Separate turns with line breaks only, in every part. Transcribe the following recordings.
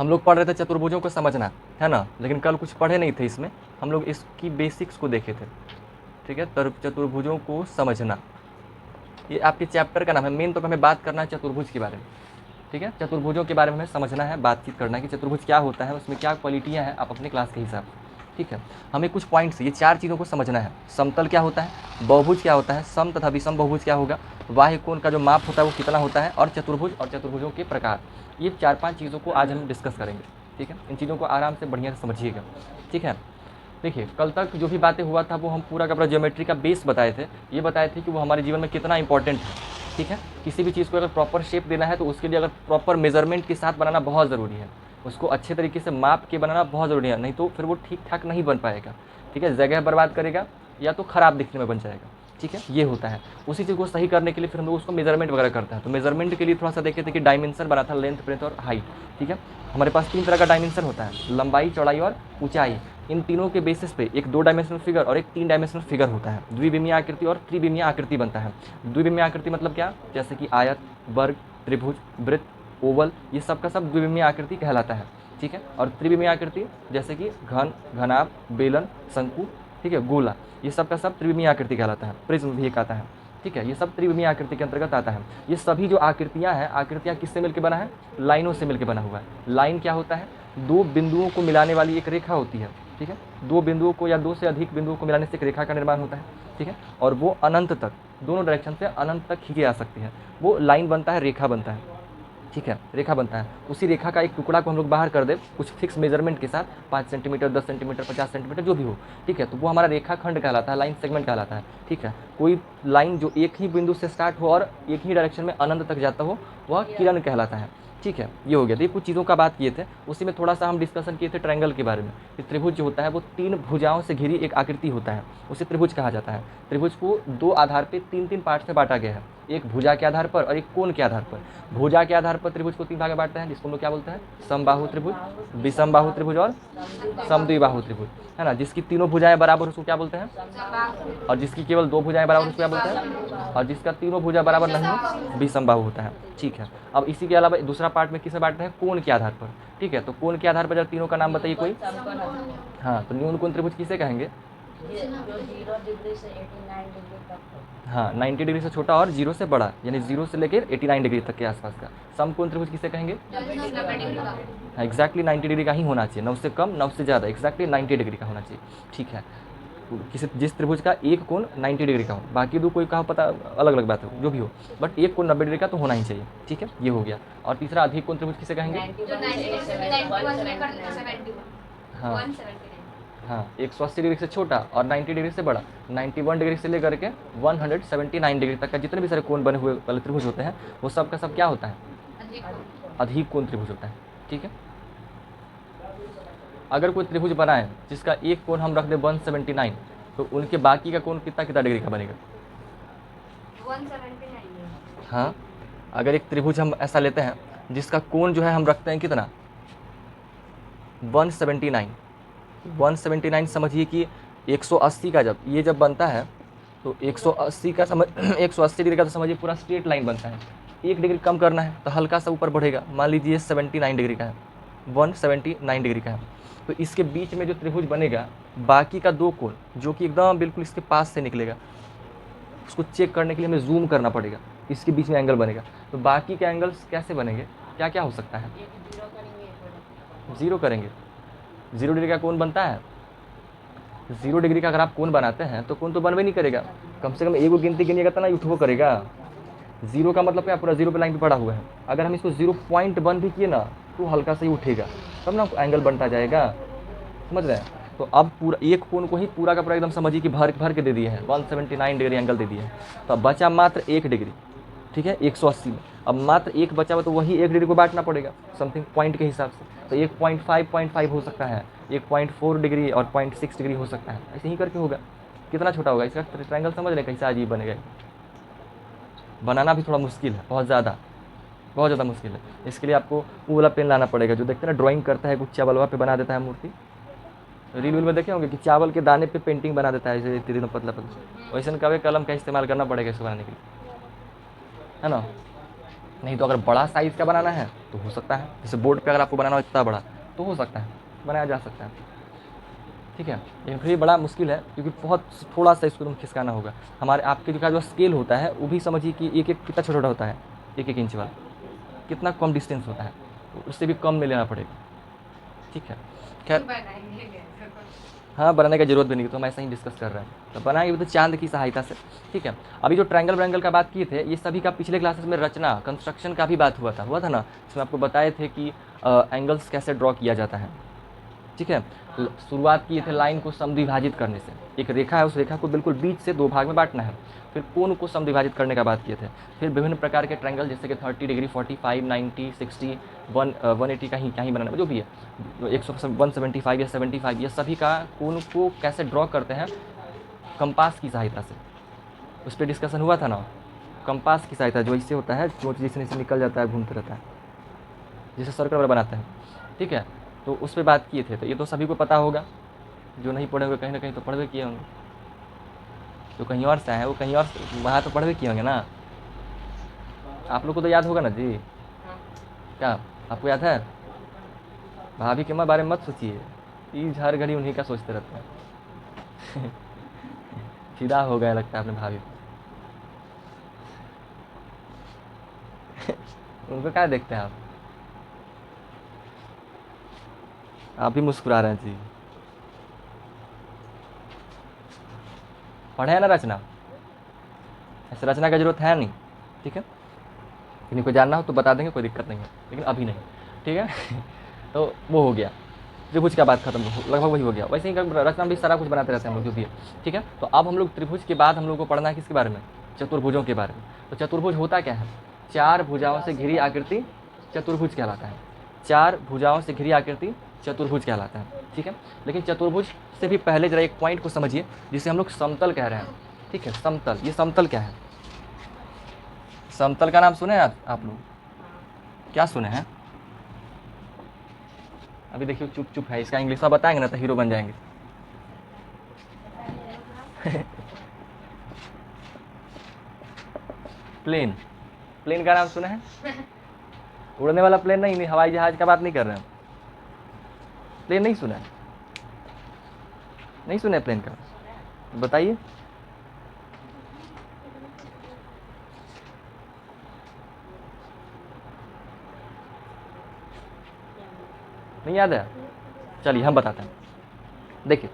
हम लोग पढ़ रहे थे चतुर्भुजों को समझना, है ना, लेकिन कल कुछ पढ़े नहीं थे इसमें, हम लोग इसकी बेसिक्स को देखे थे, ठीक है। चतुर्भुजों को समझना, ये आपके चैप्टर का नाम है। मेन तो हमें बात करना है चतुर्भुज के बारे में, ठीक है। चतुर्भुजों के बारे में हमें समझना है, बातचीत करना है कि चतुर्भुज क्या होता है, उसमें क्या क्वालिटियाँ हैं, आप अपने क्लास के हिसाब से, ठीक है। हमें कुछ पॉइंट्स, ये 4 चीज़ों को समझना है। समतल क्या होता है, बहुभुज क्या होता है, सम तथा विषम बहुभुज क्या होगा, बाह्य कोण का जो माप होता है वो कितना होता है, और चतुर्भुज और चतुर्भुजों के प्रकार। ये 4-5 चीज़ों को आज हम डिस्कस करेंगे, ठीक है। इन चीज़ों को आराम से बढ़िया से समझिएगा, ठीक है। देखिए, कल तक जो भी बातें हुआ था वो हम पूरा का पूरा ज्योमेट्री का बेस बताए थे, ये बताए थे कि वो हमारे जीवन में कितना इंपॉर्टेंट है, ठीक है। किसी भी चीज़ को अगर प्रॉपर शेप देना है तो उसके लिए अगर प्रॉपर मेजरमेंट के साथ बनाना बहुत ज़रूरी है, उसको अच्छे तरीके से माप के बनाना बहुत ज़रूरी है, नहीं तो फिर वो ठीक ठाक नहीं बन पाएगा, ठीक है। जगह बर्बाद करेगा या तो ख़राब दिखने में बन जाएगा, ठीक है। ये होता है, उसी चीज़ को सही करने के लिए फिर हम लोग उसको मेजरमेंट वगैरह करते हैं। तो मेजरमेंट के लिए थोड़ा सा देखे थे कि डायमेंशन बना था, लेंथ, ब्रेथ और हाइट, ठीक है। हमारे पास 3 तरह का डायमेंशन होता है, लंबाई, चौड़ाई और ऊंचाई। इन तीनों के बेसिस पे एक 2 डायमेंशनल फिगर और एक 3 डायमेंशनल फिगर होता है। द्विविमीय आकृति और त्रिविमीय आकृति बनता है। द्विविमीय आकृति मतलब क्या, जैसे कि आयत, वर्ग, त्रिभुज, वृत्त, ओवल, ये सब का सब द्विविमीय आकृति कहलाता है, ठीक है। और त्रिविमीय आकृति जैसे कि घन, घनाभ, बेलन, शंकु, ठीक है, गोला, ये सब का सब त्रिविमीय आकृति कहलाता है। प्रिज्म भी एक आता है, ठीक है। ये सब त्रिविमीय आकृति के अंतर्गत आता है। ये सभी जो आकृतियाँ हैं, आकृतियाँ किससे मिलकर बना है, लाइनों से मिलकर बना हुआ है। लाइन क्या होता है, 2 बिंदुओं को मिलाने वाली एक रेखा होती है, ठीक है। 2 बिंदुओं को या 2 से अधिक बिंदुओं को मिलाने से एक रेखा का निर्माण होता है, ठीक है। और वो अनंत तक, दोनों डायरेक्शन से अनंत तक खींची जा सकती है। वो लाइन बनता है, रेखा बनता है, ठीक है, रेखा बनता है। उसी रेखा का एक टुकड़ा को हम लोग बाहर कर दे कुछ फिक्स मेजरमेंट के साथ, 5 सेंटीमीटर, 10 सेंटीमीटर, 50 सेंटीमीटर, जो भी हो, ठीक है, तो वो हमारा रेखा खंड कहलाता है, लाइन सेगमेंट कहलाता है, ठीक है। कोई लाइन जो एक ही बिंदु से स्टार्ट हो और एक ही डायरेक्शन में अनंत तक जाता हो, वह किरण कहलाता है, ठीक है। ये हो गया। तो ये कुछ चीज़ों का बात किए थे, उसी में थोड़ा सा हम डिस्कशन किए थे ट्रायंगल के बारे में कि त्रिभुज जो होता है वो 3 भुजाओं से घिरी एक आकृति होता है, उसे त्रिभुज कहा जाता है। त्रिभुज को 2 आधार पे 3-3 पार्ट से बांटा गया है, एक भुजा के आधार पर और एक कोण के आधार पर। भुजा के आधार पर त्रिभुज को 3 भाग में बांटते हैं, जिसको हम लोग क्या बोलते हैं, समबाहु त्रिभुज, विषमबाहु त्रिभुज और समद्विबाहु त्रिभुज, है ना। जिसकी तीनों भुजाएं बराबर उसको क्या बोलते हैं, और जिसकी केवल 2 भुजाएं बराबर उसको क्या बोलते हैं, और जिसका तीनों भुजा बराबर नहीं हो विषमबाहु होता है, ठीक है। अब इसी के अलावा दूसरा पार्ट में किसे बांटते हैं, कोण के आधार पर, ठीक है। तो कोण के आधार पर जब तीनों का नाम बताइए कोई, हाँ, तो न्यून कोण त्रिभुज किसे कहेंगे,
जो 0 डिग्री से 89 डिग्री तक हो।
हाँ, 90 डिग्री से छोटा और 0 से बड़ा, यानी 0 से लेकर 89 डिग्री तक के आसपास का। समकोण त्रिभुज किसे कहेंगे, हाँ, एग्जैक्टली 90 डिग्री का ही होना चाहिए, ना उससे कम ना उससे ज़्यादा, एग्जैक्टली 90 डिग्री का होना चाहिए, ठीक है। किसी जिस त्रिभुज का एक कोण 90 डिग्री का हो, बाकी दो कोई का पता अलग अलग बात है, जो भी हो, बट एक कोण 90 डिग्री का तो होना ही चाहिए, ठीक है। ये हो गया। और तीसरा अधिक कोण त्रिभुज किसे कहेंगे, हाँ हाँ, 180 डिग्री से छोटा और 90 डिग्री से बड़ा, 91 डिग्री से लेकर के 179 डिग्री तक का जितने भी सारे कोण बने हुए वाले त्रिभुज होते हैं, वो सब का सब क्या होता है, अधिक कोण त्रिभुज होता है, ठीक है। अगर कोई त्रिभुज बनाए जिसका एक कोण हम रख दें 179, तो उनके बाकी का कोण कितना कितना डिग्री का बनेगा,
179।
हाँ, अगर एक त्रिभुज हम ऐसा लेते हैं जिसका कोण जो है हम रखते हैं कितना, 179, 179 समझिए कि 180 का जब बनता है तो 180 का समझ 180 डिग्री का तो समझिए पूरा स्ट्रेट लाइन बनता है। 1 डिग्री कम करना है तो हल्का सा ऊपर बढ़ेगा, मान लीजिए 79 डिग्री का है, 179 डिग्री का है, तो इसके बीच में जो त्रिभुज बनेगा, बाकी का 2 कोण जो कि एकदम बिल्कुल इसके पास से निकलेगा, उसको चेक करने के लिए हमें जूम करना पड़ेगा, इसके बीच में एंगल बनेगा। तो बाकी के एंगल्स कैसे बनेंगे, क्या क्या हो सकता है, 0 करेंगे, 0 डिग्री का कोण बनता है, 0 डिग्री का अगर आप कोण बनाते हैं तो कोण तो बनवे नहीं करेगा, कम से कम एक गिनती गिनिएगा तो ना उठो करेगा। 0 का मतलब क्या, पूरा 0 पे लाइन पे पड़ा हुआ है, अगर हम इसको 0.1 भी किए ना तो हल्का से ही उठेगा, तब ना एंगल बनता जाएगा, समझ रहे हैं। तो अब पूरा एक कोण को ही पूरा का पूरा एकदम समझिए कि भर भर के दे दिए हैं, 179 डिग्री एंगल दे दिए हैं, तो अब बचा मात्र 1 डिग्री, ठीक है, 180 में अब मात्र 1 बचा हुआ, तो वही 1 डिग्री को बांटना पड़ेगा समथिंग पॉइंट के हिसाब से, तो 1.5 हो सकता है, 1.4 डिग्री और 0.6 डिग्री हो सकता है, ऐसे ही करके होगा। कितना छोटा होगा इसका ट्रायंगल, समझ रहे कैसा अजीब बनेगा, बनाना भी थोड़ा मुश्किल है, बहुत ज़्यादा मुश्किल है। इसके लिए आपको वो वाला पेन लाना पड़ेगा जो देखते हैं ना ड्राइंग करता है, कुछ चावलवा पे बना देता है मूर्ति, रील वील में देखे होंगे कि चावल के दाने पे पेंटिंग बना देता है, ऐसे इतनी पतला पतला, वैसे कवे कलम का इस्तेमाल करना पड़ेगा इसको बनाने के लिए, है ना। नहीं तो अगर बड़ा साइज़ का बनाना है तो हो सकता है, जैसे बोर्ड पे अगर आपको बनाना हो इतना बड़ा तो हो सकता है, बनाया जा सकता है, ठीक है। लेकिन फिर ये बड़ा मुश्किल है क्योंकि बहुत थोड़ा सा इसको तुम खिसकाना होगा। हमारे आपके का जो स्केल होता है वो भी समझिए कि एक एक कितना छोटा छोटा होता है, एक एक इंच वाला, कितना कम डिस्टेंस होता है, तो उससे भी कम में लेना पड़ेगा, ठीक है। खैर हाँ, बनाने की ज़रूरत भी नहीं, तो हम ऐसा ही डिस्कस कर रहे हैं, तो बनाएंगे भी तो चांद की सहायता से, ठीक है। अभी जो ट्रायंगल व्रैंगल का बात किए थे, ये सभी का पिछले क्लासेस में रचना कंस्ट्रक्शन का भी बात हुआ था ना, इसमें आपको बताए थे कि एंगल्स कैसे ड्रॉ किया जाता है, ठीक है। शुरुआत किए थे लाइन को समद्विभाजित करने से, एक रेखा है, उस रेखा को बिल्कुल बीच से दो भाग में बांटना है, फिर कोण को समद्विभाजित करने का बात किए थे, फिर विभिन्न प्रकार के ट्रायंगल जैसे कि 30 डिग्री, 45, 90, 60, 180 का ही क्या ही बनाना जो भी है, 175 या 75, ये सभी का कोण को कैसे ड्रॉ करते हैं, कंपास की सहायता से, उस पर डिस्कशन हुआ था ना। कंपास की सहायता जो इससे होता है, जो जिससे नीचे निकल जाता है, घूमते रहता है, जिसे सर्कल वगैरह बनाते हैं, ठीक है। तो उस पर बात किए थे, तो ये तो सभी को पता होगा, जो नहीं पढ़े हुए कहीं ना कहीं तो पढ़वे किए होंगे, जो कहीं और से आए हैं वो कहीं और वहाँ तो पढ़वे किए होंगे ना, आप लोग को तो याद होगा ना जी। क्या आपको याद है? भाभी के बारे में मत सोचिए, ये हर घड़ी उन्हीं का सोचते रहते हैं। फिदा हो गया लगता है अपने भाभी पे। उनको क्या देखते हैं आप भी मुस्कुरा रहे हैं जी। पढ़े हैं ना रचना, ऐसे रचना की जरूरत है नहीं, ठीक है। किसी को जानना हो तो बता देंगे, कोई दिक्कत नहीं है, लेकिन अभी नहीं, ठीक है। तो वो हो गया, त्रिभुज का बात खत्म, लगभग वही हो गया। वैसे ही रचना भी सारा कुछ बनाते रहते हैं हम लोग जो भी है, ठीक है। तो अब हम लोग त्रिभुज के बाद हम लोग को पढ़ना है किसके बारे में? चतुर्भुजों के बारे में। तो चतुर्भुज होता क्या है? चार भुजाओं से घिरी आकृति चतुर्भुज कहलाता है, चार भुजाओं से घिरी आकृति चतुर्भुज कहलाता है, ठीक है। लेकिन चतुर्भुज से भी पहले जरा एक पॉइंट को समझिए जिसे हम लोग समतल कह रहे हैं, ठीक है। समतल, ये समतल क्या है? समतल का नाम सुने हैं आप लोग? क्या सुने हैं? अभी देखिए चुप चुप है, इसका इंग्लिश में बताएंगे ना तो हीरो बन जाएंगे। प्लेन, प्लेन का नाम सुने हैं? उड़ने वाला प्लेन नहीं, हवाई जहाज का बात नहीं कर रहे हैं, प्लेन नहीं सुना है? नहीं सुने प्लेन का? बताइए। नहीं याद है? चलिए हम बताते हैं। देखिए,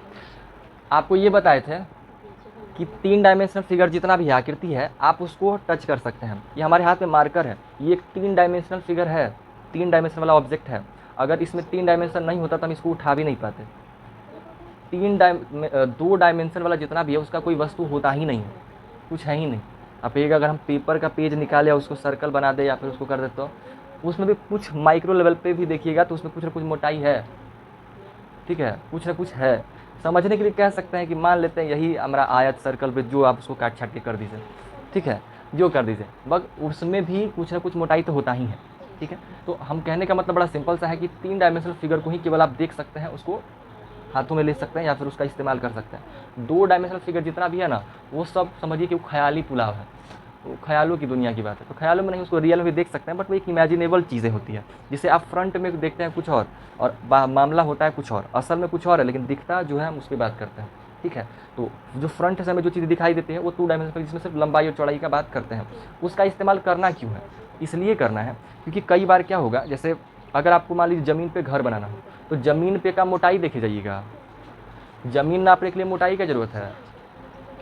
आपको ये बताए थे कि 3 डायमेंशनल फिगर जितना भी आकृति है आप उसको टच कर सकते हैं। ये हमारे हाथ में मार्कर है, ये एक 3 डायमेंशनल फिगर है, 3 डायमेंशन वाला ऑब्जेक्ट है। अगर इसमें 3 डायमेंशन नहीं होता तो हम इसको उठा भी नहीं पाते। 2 डायमेंशन वाला जितना भी है उसका कोई वस्तु होता ही नहीं है, कुछ है ही नहीं। आप एक अगर हम पेपर का पेज निकाले और उसको सर्कल बना दे या फिर उसको कर दे तो उसमें भी कुछ माइक्रो लेवल पे भी देखिएगा तो उसमें कुछ ना कुछ मोटाई है, ठीक है, कुछ ना कुछ है। समझने के लिए कह सकते हैं कि मान लेते हैं यही हमारा आयत सर्कल पे जो आप उसको काट छाट के कर दीजिए, ठीक है, जो कर दीजिए, बस उसमें भी कुछ ना कुछ मोटाई तो होता ही है, ठीक है। तो हम कहने का मतलब बड़ा सिंपल सा है कि 3 डायमेंशनल फिगर को ही केवल आप देख सकते हैं, उसको हाथों में ले सकते हैं या फिर उसका इस्तेमाल कर सकते हैं। 2 डायमेंशनल फिगर जितना भी है ना वो सब समझिए कि वो ख्याली पुलाव है, वो ख्यालों की दुनिया की बात है। तो ख्यालों में नहीं, उसको रियल में भी देख सकते हैं, बट वो एक इमेजिनेबल चीज़ें होती है जिसे आप फ्रंट में देखते हैं कुछ और मामला होता है कुछ और, असल में कुछ और है, लेकिन दिखता जो है हम उसकी बात करते हैं, ठीक है। तो जो फ्रंट से हमें जो चीज़ें दिखाई देती है वो 2 डायमेंशनल जिसमें सिर्फ लंबाई और चौड़ाई का बात करते हैं। उसका इस्तेमाल करना क्यों है? इसलिए करना है क्योंकि कई बार क्या होगा, जैसे अगर आपको मान लीजिए ज़मीन पे घर बनाना हो तो ज़मीन पे का मोटाई देखे जाइएगा, ज़मीन नापने के लिए मोटाई की ज़रूरत है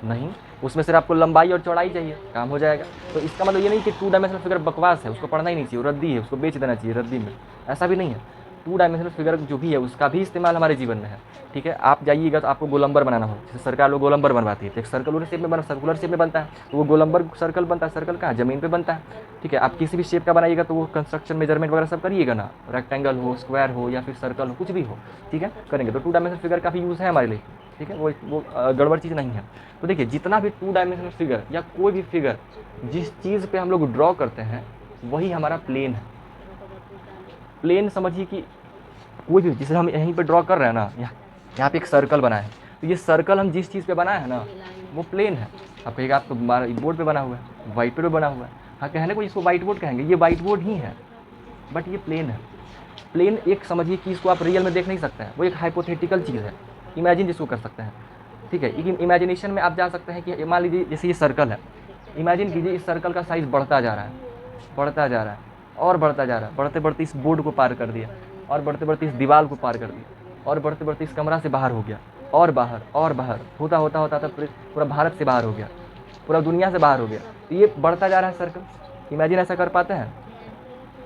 नहीं, उसमें सिर्फ आपको लंबाई और चौड़ाई चाहिए, काम हो जाएगा। तो इसका मतलब ये नहीं कि 2 डायमेंशनल फिगर बकवास है, उसको पढ़ना ही नहीं चाहिए, वो रद्दी है, उसको बेच देना चाहिए रद्दी में, ऐसा भी नहीं है। 2 डायमेंशनल फिगर जो भी है उसका भी इस्तेमाल हमारे जीवन में है, ठीक है। आप जाइएगा तो आपको गोलंबर बनाना हो, जैसे सरकार लोग गोलंबर बनवाती है, तो एक सर्कुलर शेप में सर्कुलर शेप में बनता है, तो वो गोलंबर सर्कल बनता है, सर्कल कहाँ? ज़मीन पे बनता है, ठीक है। आप किसी भी शेप का बनाइएगा तो वो कंस्ट्रक्शन मेजरमेंट वगैरह सब करिएगा ना, रेक्टेंगल हो, स्क्वायर हो या फिर सर्कल हो, कुछ भी हो, ठीक है, करेंगे तो 2 डायमेंशनल फिगर का भी यूज़ है हमारे लिए, ठीक है, वो गड़बड़ चीज़ नहीं है। तो देखिए जितना भी 2 डायमेंशनल फिगर या कोई भी फिगर जिस चीज़ पे हम लोग ड्रॉ करते हैं वही हमारा प्लेन है। प्लेन समझिए कि कोई भी, जिसे हम यहीं पे ड्रॉ कर रहे हैं ना, यहाँ पे एक सर्कल बना है, तो ये सर्कल हम जिस चीज़ पे बनाए हैं ना वो प्लेन है। आप कहिएगा आप तो बोर्ड पे बना हुआ है, वाइट पे बना हुआ है, हाँ, कहने को इसको वाइट बोर्ड कहेंगे, ये वाइट बोर्ड ही है, बट ये प्लेन है। प्लेन एक समझिए कि इसको आप रियल में देख नहीं सकते हैं, वो एक हाइपोथेटिकल चीज़ है, इमेजिन जिसको कर सकते हैं, ठीक है। इमेजिनेशन में आप जा सकते हैं कि मान लीजिए जैसे ये सर्कल है, इमेजिन कीजिए इस सर्कल का साइज़ बढ़ता जा रहा है, बढ़ता जा रहा है और बढ़ता जा रहा है, बढ़ते बढ़ते इस बोर्ड को पार कर दिया, और बढ़ते बढ़ते इस दीवार को पार कर दिया, और बढ़ते बढ़ते इस कमरा से बाहर हो गया, और बाहर और बाहर होता होता होता था पूरा भारत से बाहर हो गया, पूरा दुनिया से बाहर हो गया। तो ये बढ़ता जा रहा है सर्कल, इमेजिन ऐसा कर पाते हैं,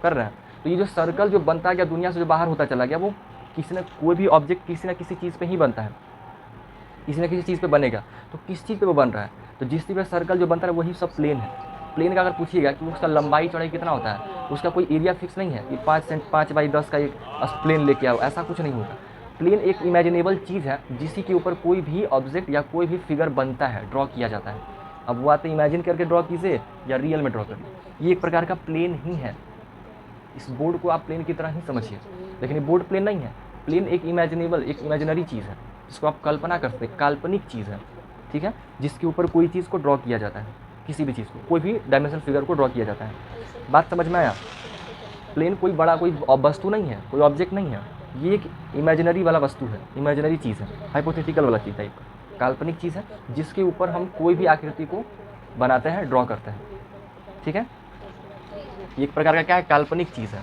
कर रहे हैं। तो ये जो सर्कल जो बनता गया दुनिया से जो बाहर होता चला गया, वो किसी न कोई भी ऑब्जेक्ट किसी न किसी चीज़ पे ही बनता है, किसी न किसी चीज़ पे बनेगा। तो किस चीज़ पे वो बन रहा है, तो जिस चीज़ पे सर्कल जो बनता है वही सब प्लेन है। प्लेन का अगर पूछिएगा कि उसका लंबाई चौड़ाई कितना होता है, उसका कोई एरिया फिक्स नहीं है कि 5 बाई 10 का एक प्लेन लेके आओ, ऐसा कुछ नहीं होगा। प्लेन एक इमेजिनेबल चीज़ है जिसी के ऊपर कोई भी ऑब्जेक्ट या कोई भी फिगर बनता है, ड्रॉ किया जाता है। अब वो आते इमेजिन करके ड्रॉ कीजिए या रियल में ड्रॉ करिए, ये एक प्रकार का प्लेन ही है। इस बोर्ड को आप प्लेन की तरह ही समझिए, लेकिन ये बोर्ड प्लेन नहीं है। प्लेन एक इमेजिनेबल, एक इमेजिनरी चीज़ है जिसको आप कल्पना करते हैं, काल्पनिक चीज़ है, ठीक है, जिसके ऊपर कोई चीज़ को ड्रॉ किया जाता है, किसी भी चीज़ को, कोई भी डायमेंशनल फिगर को ड्रॉ किया जाता है। बात समझ में आया? प्लेन कोई बड़ा कोई वस्तु नहीं है, कोई ऑब्जेक्ट नहीं है, ये एक इमेजिनरी वाला वस्तु है, इमेजिनरी चीज़ है, हाइपोथेटिकल वाला चीज़ टाइप का, काल्पनिक चीज़ है जिसके ऊपर हम कोई भी आकृति को बनाते हैं, ड्रॉ करते हैं, ठीक है। ये एक प्रकार का क्या है, काल्पनिक चीज़ है।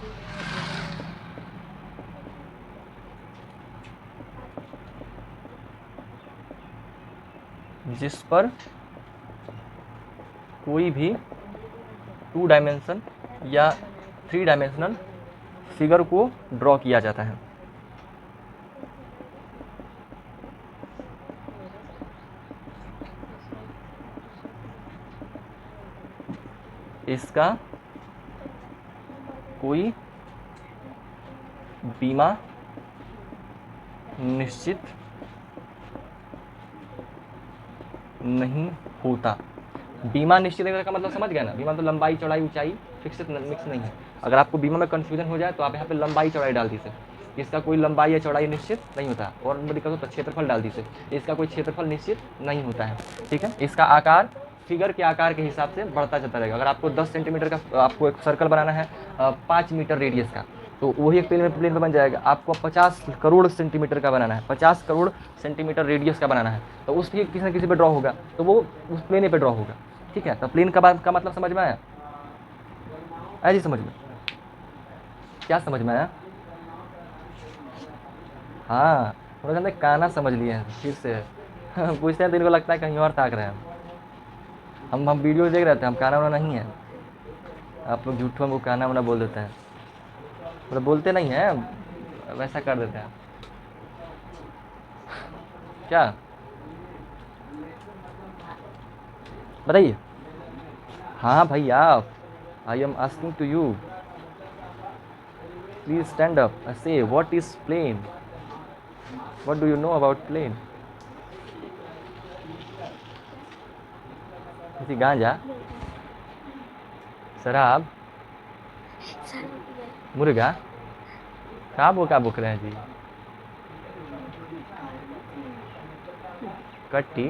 जिस पर कोई भी 2 डायमेंशन या 3 डायमेंशनल फिगर को ड्रॉ किया जाता है। इसका कोई बीमा निश्चित नहीं होता। बीमा निश्चित का मतलब समझ गए ना, बीमा तो लंबाई चौड़ाई ऊंचाई फिक्स मिक्स नहीं है। अगर आपको बीमा में कन्फ्यूजन हो जाए तो आप यहाँ पे लंबाई चौड़ाई डाल दीजिए, इसका कोई लंबाई या चौड़ाई निश्चित नहीं होता। और दिक्कत हो तो क्षेत्रफल डाल दीजिए, इसका कोई क्षेत्रफल निश्चित नहीं होता है, ठीक है। इसका आकार फिगर के आकार के हिसाब से बढ़ता चलता रहेगा। अगर आपको 10 सेंटीमीटर का आपको एक सर्कल बनाना है 5 मीटर रेडियस का, तो वही एक प्लेन पे बन जाएगा। आपको 50 करोड़ सेंटीमीटर का बनाना है, 50 करोड़ सेंटीमीटर रेडियस का बनाना है, तो उस भी किसी न किसी पे ड्रॉ होगा, तो वो उस प्लेन पे ड्रॉ होगा, ठीक है। तो प्लेन का मतलब समझ में आया? जी समझ में, क्या समझ में आया? हाँ, थोड़ा सा काना समझ लिए हैं फिर से पूछते हैं तो इनको लगता है कहीं और ताक रहे हैं। हम वीडियो देख रहे थे, हम काना वाना नहीं है। आप लोग झूठों हमको काना वाना बोल देते हैं, मतलब बोलते नहीं हैं, वैसा कर देते हैं क्या, बताइए। हाँ भैया, I am asking to you, please stand up, say what is plane, what do you know about plane. किसी गांजा, शराब, मुर्गा, क्या बुक रहे हैं जी, कट्टी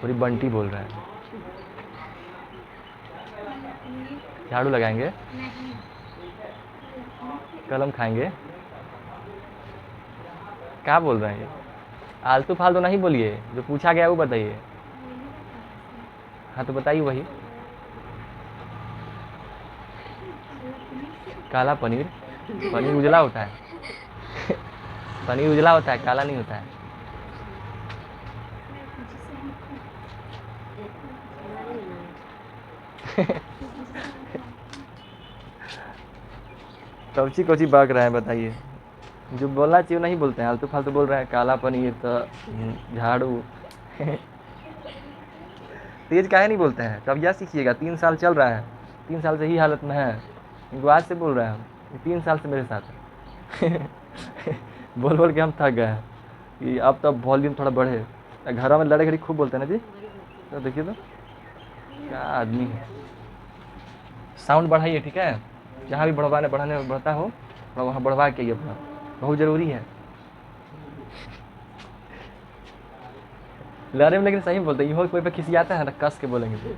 पूरी बंटी बोल रहे हैं। झाड़ू लगाएंगे, कलम खाएंगे, क्या बोल रहे हैं ये? आलतू फालतू नहीं बोलिए, जो पूछा गया वो बताइए। हाँ तो बताइए वही। काला पनीर, पनीर उजला होता है पनीर उजला होता है, काला नहीं होता है। कौची कौची बाक रहा है बताइए, जो बोलना चाहिए नहीं बोलते हैं, आलतू फालतू बोल रहे हैं। काला पनीर तो झाड़ू तेज काहे नहीं बोलते हैं, तो अब यह सीखिएगा। 3 साल चल रहा है, 3 साल से ही हालत में है, इनको आज से बोल रहे हैं, 3 साल से मेरे साथ है बोल बोल के हम थक गए हैं कि अब तो वॉल्यूम थोड़ा बढ़े। घर में लड़े घड़ी खूब बोलते हैं ना जी, तो देखिए तो क्या आदमी है। साउंड बढ़ाइए, ठीक है, जहाँ भी बढ़ाने बढ़ता हो वहाँ बढ़वा के अपना, बहुत ज़रूरी है। लहरे में लेकिन सही बोलते हैं, इहो कोई पे खिसियाता है ना कस के बोलेंगे तो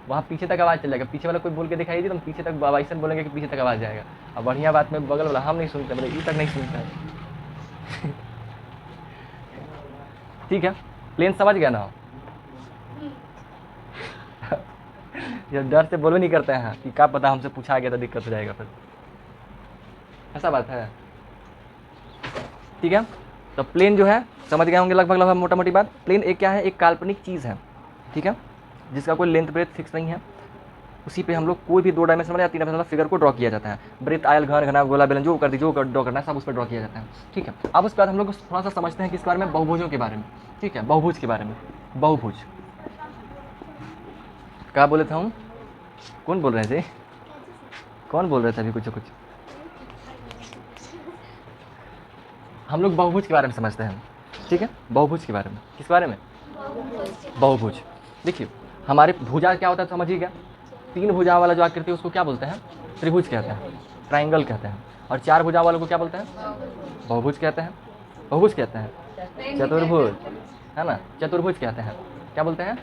वहाँ पीछे तक आवाज़ चल जाएगा। पीछे वाला कोई बोल के दिखाई दी तो हम पीछे तक ऐसा बोलेंगे कि पीछे तक आवाज़ जाएगा। अब बढ़िया बात में बगल वाला हम नहीं सुनते, मतलब ये तक नहीं सुनता है। ठीक है, प्लेन समझ गया ना? जब डर से बोलो नहीं करते हैं कि क्या पता हमसे पूछा गया तो दिक्कत हो जाएगा फिर, ऐसा बात है। ठीक है, तो प्लेन जो है समझ गए होंगे लगभग मोटा मोटी बात। प्लेन एक क्या है, एक काल्पनिक चीज़ है, ठीक है, जिसका कोई लेंथ ब्रेथ फिक्स नहीं है। उसी पे हम लोग कोई भी 2 डायमेंशन या 3 डायमेंशन फिगर को ड्रॉ किया जाता है। ब्रेथ, आयल, घर, घना, गोला, बेलन, जो कर दी जो ड्रॉ करना है सब उस पर ड्रॉ किया जाता है। ठीक है, अब उसके बाद हम लोग थोड़ा सा समझते हैं किस बारे में, बहुभुजों के बारे में। ठीक है, बहुभुज के बारे में। बहुभुज क्या बोले थे हम? कौन बोल रहे थे? कौन बोल रहे थे अभी? कुछ हम लोग बहुभुज के बारे में समझते हैं। ठीक है, बहुभुज के बारे में। किस बारे में? बहुभुज। देखिए हमारे भुजा क्या होता है समझिएगा, 3 भुजाओं वाला जो आकृति है उसको क्या बोलते हैं? त्रिभुज कहते हैं, ट्राइंगल कहते हैं। और 4 भुजाओं वालों को क्या बोलते हैं? बहुभुज कहते हैं। बहुभुज कहते हैं, चतुर्भुज है ना, चतुर्भुज कहते हैं। क्या बोलते हैं?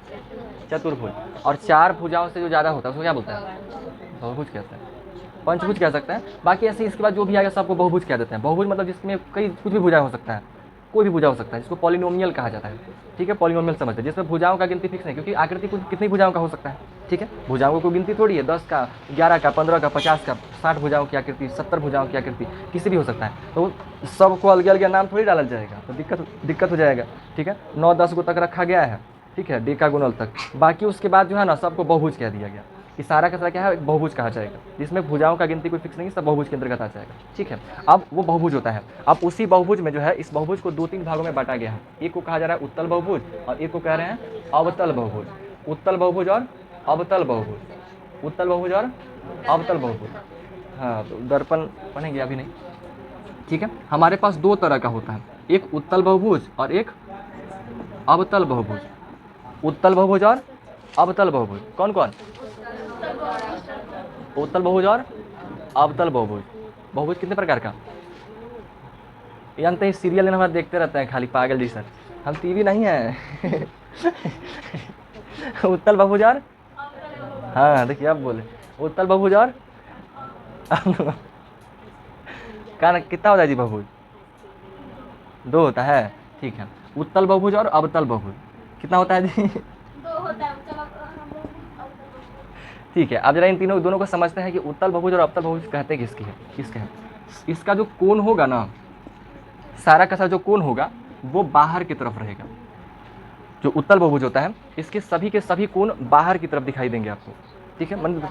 चतुर्भुज। और 4 भुजाओं से जो ज़्यादा होता है उसको क्या बोलते हैं? बहुभुज कहते हैं, पंचभुज कह सकते हैं। बाकी ऐसे इसके बाद जो भी आएगा सबको बहुभुज कह देते हैं। बहुभुज मतलब जिसमें कई कुछ भी भुजा हो सकता है, कोई भी भुजा हो सकता है, जिसको पॉलिनोमियल कहा जाता है। ठीक है, पॉलिनोमियल समझते हैं, जिसमें भुजाओं का गिनती फिक्स नहीं, क्योंकि आकृति कितनी भुजाओं का हो सकता है। ठीक है, भुजाओं की कोई गिनती थोड़ी है, 10 का, 11 का, 15 का, 50 का, 60 भुजाओं की आकृति, 70 भुजाओं की आकृति, किसी भी हो सकता है। तो सबको अलग अलग नाम थोड़ी डाला जाएगा, तो दिक्कत हो जाएगा। ठीक है, 9-10 को तक रखा गया है, ठीक है, डेकागोनल तक। बाकी उसके बाद जो है ना सबको बहुभुज कह दिया गया कि सारा का सारा क्या है, एक बहुभुज कहा जाएगा, जिसमें भुजाओं का गिनती कोई फिक्स नहीं, सब बहुभुज के अंतर्गत आ जाएगा। ठीक है, अब वो बहुभुज होता है। अब उसी बहुभुज में जो है, इस बहुभुज को 2-3 भागों में बांटा गया है। एक को कहा जा रहा है उत्तल बहुभुज और एक को कह रहे हैं अवतल बहुभुज। उत्तल बहुभुज और अवतल बहुभुज, उत्तल बहुभुज और अवतल बहुभुज। हाँ, तो दर्पण पढ़ेंगे अभी नहीं। ठीक है, हमारे पास 2 तरह का होता है, एक उत्तल बहुभुज और एक अवतल बहुभुज। उत्तल बहुभुज और अवतल बहुभुज कौन कौन? उत्तल बहुभुज और अवतल बहुभुज। बहुभुज कितने प्रकार का? जानते हैं, सीरियल हमारा देखते रहते हैं खाली पागल जी सर, हम टीवी नहीं है। उत्तल बहुभुज और, हाँ देखिए आप बोले उत्तल बहुभुज और कितना होता है जी बहुभुज? 2 होता है। ठीक है, उत्तल बहुभुज और अवतल बहुभुज कितना होता है जी?
2 होता है।
ठीक है, अब जरा इन दोनों को समझते हैं कि उत्तल बहुभुज और अवतल बहुभुज कहते किसके हैं। इसका जो कोण होगा ना, सारा का सारा जो कोण होगा वो बाहर की तरफ रहेगा। जो उत्तल बहुभुज होता है इसके सभी के सभी कोण बाहर की तरफ दिखाई देंगे आपको। ठीक है, मन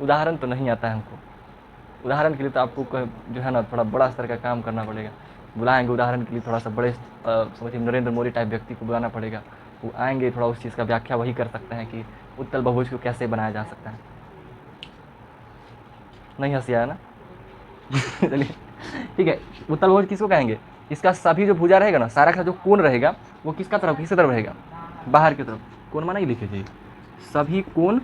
उदाहरण तो नहीं आता है हमको। उदाहरण के लिए तो आपको जो है ना थोड़ा बड़ा स्तर का काम करना पड़ेगा। बुलाएंगे उदाहरण के लिए, थोड़ा सा बड़े समझिए नरेंद्र मोदी टाइप व्यक्ति को बुलाना पड़ेगा, वो आएंगे, थोड़ा उस चीज़ का व्याख्या वही कर सकते हैं कि उत्तल बहुभुज को कैसे बनाया जा सकता है। नहीं हंसी आया ना? चलिए ठीक है, उत्तल बहुभुज किसको कहेंगे? इसका सभी जो भुजा रहेगा ना, सारा का जो कोण रहेगा वो किसकी तरफ रहेगा? बाहर की तरफ। कोण माना ही लिखे जाइए, सभी कोण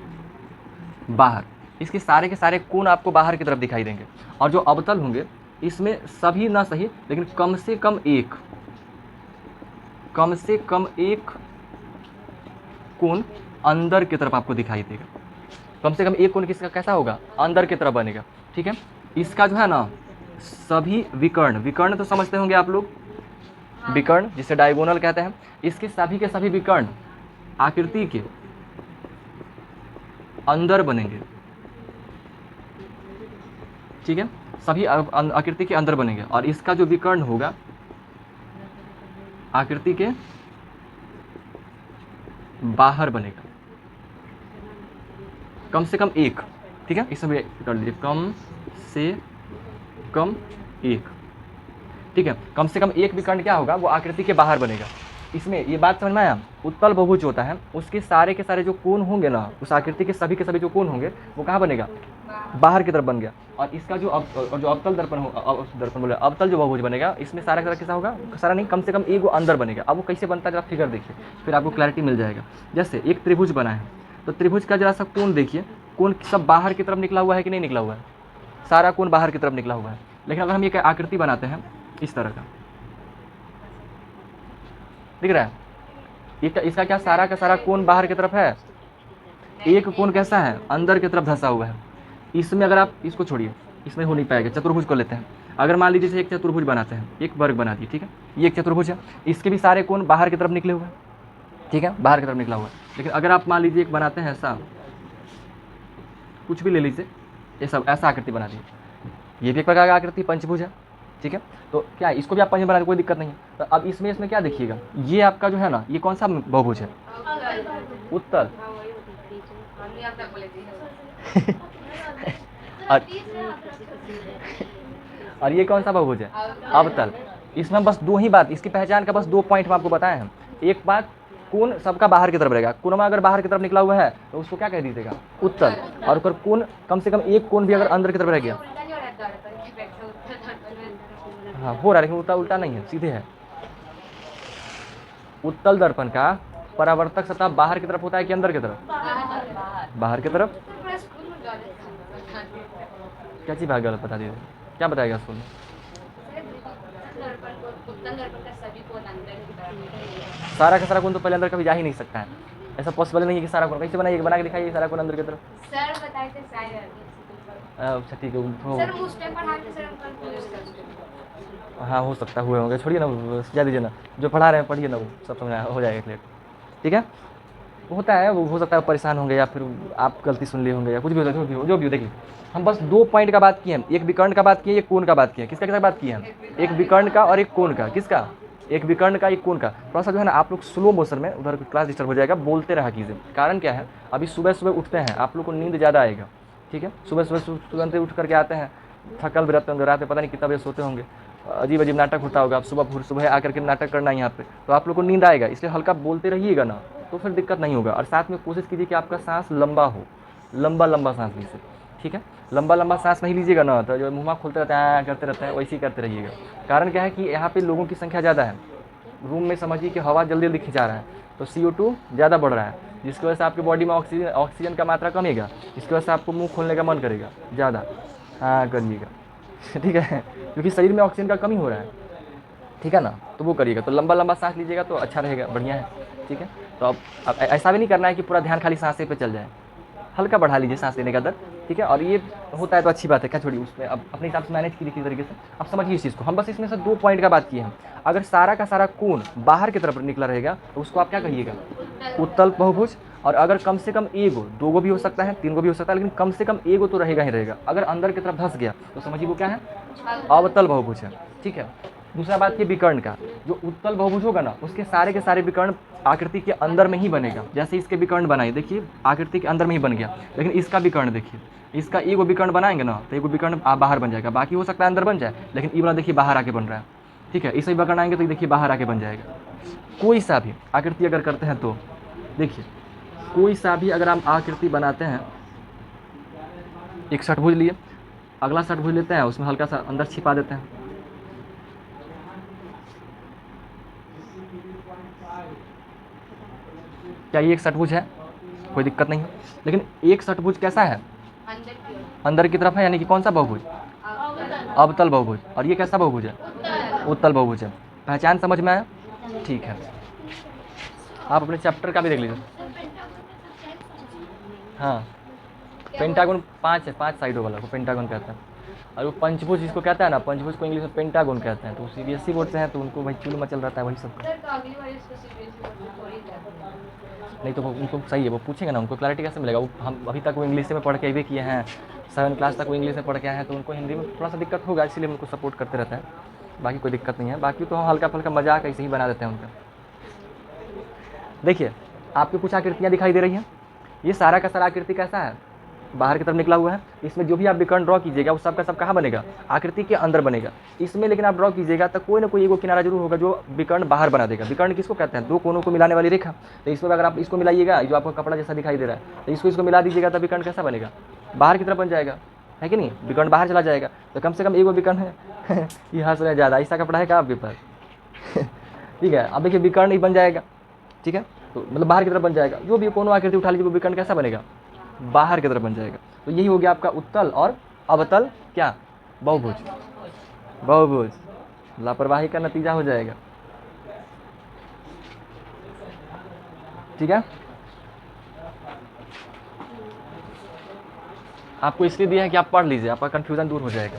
बाहर, इसके सारे के सारे कोण आपको बाहर की तरफ दिखाई देंगे। और जो अवतल होंगे इसमें सभी ना सही लेकिन कम से कम एक कोण अंदर की तरफ आपको दिखाई देगा। कम से कम एक कोण किसका कैसा होगा? अंदर की तरफ बनेगा। ठीक है, इसका जो है ना सभी विकर्ण तो समझते होंगे आप लोग, विकर्ण जिसे डायगोनल कहते हैं, इसके सभी के सभी विकर्ण आकृति के अंदर बनेंगे। ठीक है, सभी आकृति के अंदर बनेंगे और इसका जो विकर्ण होगा आकृति के बाहर बनेगा, कम से कम एक। ठीक है, इसमें कर लीजिए कम से कम एक। ठीक है, कम से कम एक विकर्ण क्या होगा? वो आकृति के बाहर बनेगा। इसमें ये बात समझ में आया? उत्तल बहुभुज होता है, उसके सारे के सारे जो कोण होंगे ना, उस आकृति के सभी जो कोण होंगे वो कहाँ बनेगा? बाहर की तरफ बन गया। और इसका जो अवतल अवतल जो बहुभुज बनेगा, इसमें सारा का कैसा होगा? सारा नहीं, कम से कम एक वो अंदर बनेगा। अब वो कैसे बनता है जरा फिगर देखिए, फिर आपको क्लैरिटी मिल जाएगा। जैसे एक त्रिभुज बना है, तो त्रिभुज का जरा सा कोण देखिए, कोण सब बाहर की तरफ निकला हुआ है कि नहीं निकला हुआ है? सारा कोण बाहर की तरफ निकला हुआ है। लेकिन अगर हम एक आकृति बनाते हैं इस तरह का, दिख रहा है? इसका क्या सारा का सारा कोण बाहर की तरफ है, एक कोण कैसा है, अंदर की तरफ धंसा हुआ है। इसमें अगर आप इसको छोड़िए, इसमें हो नहीं पाएगा। चतुर्भुज को लेते हैं, अगर मान लीजिए एक चतुर्भुज बनाते हैं, एक वर्ग बना दिए, ठीक है, ये एक चतुर्भुज है, इसके भी सारे कोण बाहर की तरफ निकले हुए हैं, ठीक है, बाहर की तरफ निकला हुआ है। लेकिन अगर आप मान लीजिए एक बनाते हैं ऐसा, कुछ भी ले लीजिए, ये सब ऐसा आकृति बना दीजिए, ये भी एक प्रकार का आकृति पंचभुज है, ठीक है। तो क्या है, इसको भी आप पंचभुज बना दीजिए, कोई दिक्कत नहीं है। तो अब इसमें क्या देखिएगा, ये आपका जो है ना, ये कौन सा बहुभुज है, उत्तल। और ये कौन सा बहुभुज है, अवतल। इसमें बस दो ही बात, इसकी पहचान का बस 2 पॉइंट हम आपको बताए हैं। एक बात, कोण सबका बाहर की तरफ रहेगा, कोणमा अगर बाहर की तरफ निकला हुआ है तो उसको क्या कह दीजिएगा, उत्तल। और अगर कोण कम से कम एक कोण भी अगर अंदर की तरफ रह गया, हाँ हो रहा है, लेकिन उल्टा उल्टा नहीं है, सीधे है। उत्तल दर्पण का परावर्तक सतह बाहर की तरफ होता है कि अंदर की तरफ, बाहर की तरफ। क्या चीज गलत बता दीजिए, क्या बताएगा स्कूल में? सारा का सारा कोण तो पहले अंदर कभी जा ही नहीं सकता है, ऐसा पॉसिबल नहीं है कि सारा कोण। कैसे बनाइए, बना के दिखाइए सारा कोण अंदर की तरफ।
सर बताए थे शायद।
अच्छा ठीक है,
सर उस टाइम पढ़ाते सर हमको।
हाँ हो सकता हुए होंगे, छोड़िए ना, समझा दीजिए ना, जो पढ़ा रहे हैं पढ़िए ना, वो सब समझ हो जाएगा क्लियर, ठीक है। होता है, वो हो सकता है परेशान होंगे या फिर आप गलती सुन लिए होंगे या कुछ भी हो, जो भी हो। देखिए हम बस 2 पॉइंट का बात किए हैं, एक विकर्ण का बात किए, एक कोण का बात किए। किसका बात किए हैं, एक विकर्ण का और एक कोण का। किसका, एक विकर्ण का, एक कोण का। थोड़ा सा जो है ना आप लोग स्लो मोशन में, उधर क्लास डिस्टर्ब हो जाएगा, बोलते रहा कीजिए। कारण क्या है, अभी सुबह सुबह उठते हैं, आप लोग को नींद ज़्यादा आएगा, ठीक है। सुबह सुबह तुरंत उठ करके आते हैं, थकल भी रहते होंगे, रात में पता नहीं कितना बजे सोते होंगे, अजीब अजीब नाटक होता होगा। आप सुबह आकर के नाटक करना है यहाँ पे, तो आप लोग को नींद आएगा, इसलिए हल्का बोलते रहिएगा ना, तो फिर दिक्कत नहीं होगा। और साथ में कोशिश कीजिए कि आपका सांस लंबा हो, लंबा लंबा सांस लीजिए, ठीक है। लंबा लंबा सांस नहीं लीजिएगा ना, तो जो मुँह खोलते रहते हैं, करते रहते हैं, वैसे ही करते रहिएगा। कारण क्या है कि यहाँ पे लोगों की संख्या ज़्यादा है, रूम में समझिए कि हवा जल्दी जल्दी खिंचा रहा है, तो CO2 ज़्यादा बढ़ रहा है, जिसकी वजह से आपकी बॉडी में ऑक्सीजन का मात्रा कमेगा, जिसकी वजह से आपको मुँह खोलने का मन करेगा ज़्यादा। हाँ करिएगा, ठीक है, क्योंकि शरीर में ऑक्सीजन का कमी हो रहा है, ठीक है ना, तो वो करिएगा। तो लंबा लंबा सांस लीजिएगा तो अच्छा रहेगा, बढ़िया है, ठीक है। तो अब ऐसा भी नहीं करना है कि पूरा ध्यान खाली सांसें पे चल जाए, हल्का बढ़ा लीजिए सांस लेने का दर, ठीक है। और ये होता है तो अच्छी बात है, क्या छोड़िए, उसमें अब अपने हिसाब से मैनेज कीजिए किसी तरीके से। अब समझिए इस चीज़ को, हम बस इसमें से 2 पॉइंट का बात किए हैं। अगर सारा का सारा कोण बाहर की तरफ निकला रहेगा तो उसको आप क्या कहिएगा, उत्तल बहुभुज। और अगर कम से कम एगो, 2 गो भी हो सकता है, 3 गो भी हो सकता है, लेकिन कम से कम एगो तो रहेगा ही रहेगा। अगर अंदर की तरफ धंस गया तो समझिए वो क्या है, अवतल बहुभुज है, ठीक है। दूसरा बात ये विकर्ण का, जो उत्तल बहुभुज होगा ना, उसके सारे के सारे विकर्ण आकृति के अंदर में ही बनेगा। जैसे इसके विकर्ण बनाए, देखिए आकृति के अंदर में ही बन गया, लेकिन इसका विकर्ण देखिए, इसका एगो विकर्ण बनाएंगे ना तो एगो विकर्ण बाहर बन जाएगा, बाकी हो सकता है अंदर बन जाए, लेकिन ये वाला देखिए बाहर आके बन रहा है, ठीक है। इसे विकर्ण आएंगे तो देखिए बाहर आके बन जाएगा। कोई सा भी आकृति अगर करते हैं तो देखिए, कोई सा भी अगर हम आकृति बनाते हैं, एक षटभुज लिए, अगला षटभुज लेते हैं, उसमें हल्का सा अंदर छिपा देते हैं, क्या ये एक षटभुज है, कोई दिक्कत नहीं है। लेकिन एक षटभुज कैसा है, अंदर की तरफ है, यानी कि कौन सा बहुभुज, अवतल बहुभुज। और ये कैसा बहुभुज है, उत्तल बहुभुज है। पहचान समझ में आया, ठीक है। आप अपने चैप्टर का भी देख लीजिए। हाँ पेंटागन 5 है, 5 साइडों वाला को पेंटागन कहते हैं। और वो पंचभुज जिसको कहता है ना, पंचभुज को इंग्लिश में पेंटागन कहते हैं। तो CBSE बोर्ड से हैं तो उनको भाई चुल मचल रहता है वही सब। नहीं तो वो उनको सही है, वो पूछेंगे ना, उनको क्लैरिटी कैसे मिलेगा। वो हम अभी तक वो इंग्लिश में पढ़ के भी किए हैं, 7 क्लास तक वो इंग्लिश में पढ़ के आए हैं, तो उनको हिंदी में थोड़ा सा दिक्कत होगा, इसलिए उनको सपोर्ट करते रहते हैं। बाकी कोई दिक्कत नहीं है, बाकी तो हम हल्का फुल्का मजाक ऐसे ही बना देते हैं उनका। देखिए आपको कुछ आकृतियाँ दिखाई दे रही हैं, ये सारा का सारा आकृति कैसा है, बाहर की तरफ निकला हुआ है। इसमें जो भी आप विकर्ण ड्रॉ कीजिएगा वो सब का सब कहाँ बनेगा, आकृति के अंदर बनेगा। इसमें लेकिन आप ड्रॉ कीजिएगा तो कोई ना कोई एगो किनारा जरूर होगा जो विकर्ण बाहर बना देगा। विकर्ण किसको कहते हैं, 2 कोनों को मिलाने वाली रेखा। तो इसमें अगर आप इसको मिलाइएगा, जो आपका कपड़ा जैसा दिखाई दे रहा है, तो इसको मिला दीजिएगा तो विकर्ण कैसा बनेगा, बाहर की तरफ बन जाएगा, है कि नहीं, विकर्ण बाहर चला जाएगा। तो कम से कम एगो विकर्ण है ये हंस रहे ज़्यादा, ऐसा कपड़ा है क्या आपके पास ठीक है। अब देखिए विकर्ण ही बन जाएगा, ठीक है, तो मतलब बाहर की तरफ बन जाएगा। जो भी कोनों आकृति उठा लीजिए वो विकर्ण कैसा बनेगा, बाहर की तरफ बन जाएगा। तो यही हो गया आपका उत्तल और अवतल क्या, बहुभुज। बहुभुज लापरवाही का नतीजा हो जाएगा। ठीक है, आपको इसलिए दिया है कि आप पढ़ लीजिए, आपका कन्फ्यूज़न दूर हो जाएगा।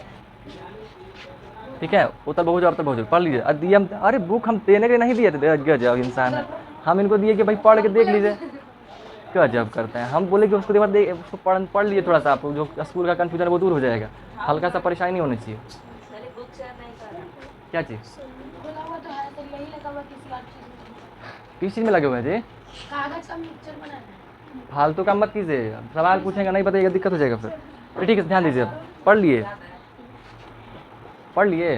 ठीक है, उत्तर बहुभुज और अवतल बहुभुज पढ़ लीजिए। दिए हम, अरे बुक हम देने के नहीं दिए थे, गजब इंसान है, हम इनको दिए कि भाई पढ़ के देख लीजिए, गजब करते हैं। हम बोले कि उसको उसको पढ़ लीजिए थोड़ा सा, आप जो स्कूल का कन्फ्यूजन वो दूर हो जाएगा, हल्का सा परेशानी नहीं होनी चाहिए।
सारे बुक शेयर नहीं कर रहा।
क्या चीज़,
बोला हुआ तो है, तो यही लगा हुआ किसी बात चीज में।
किस चीज़ में लगे हुए हैं जी?
कागज का मिक्सचर बनाना है।
फालतू काम मत कीजिए, सवाल पूछेंगे नहीं बताइएगा दिक्कत हो जाएगा फिर। तो ठीक है, ध्यान दीजिए, पढ़ लिए, पढ़ लिए।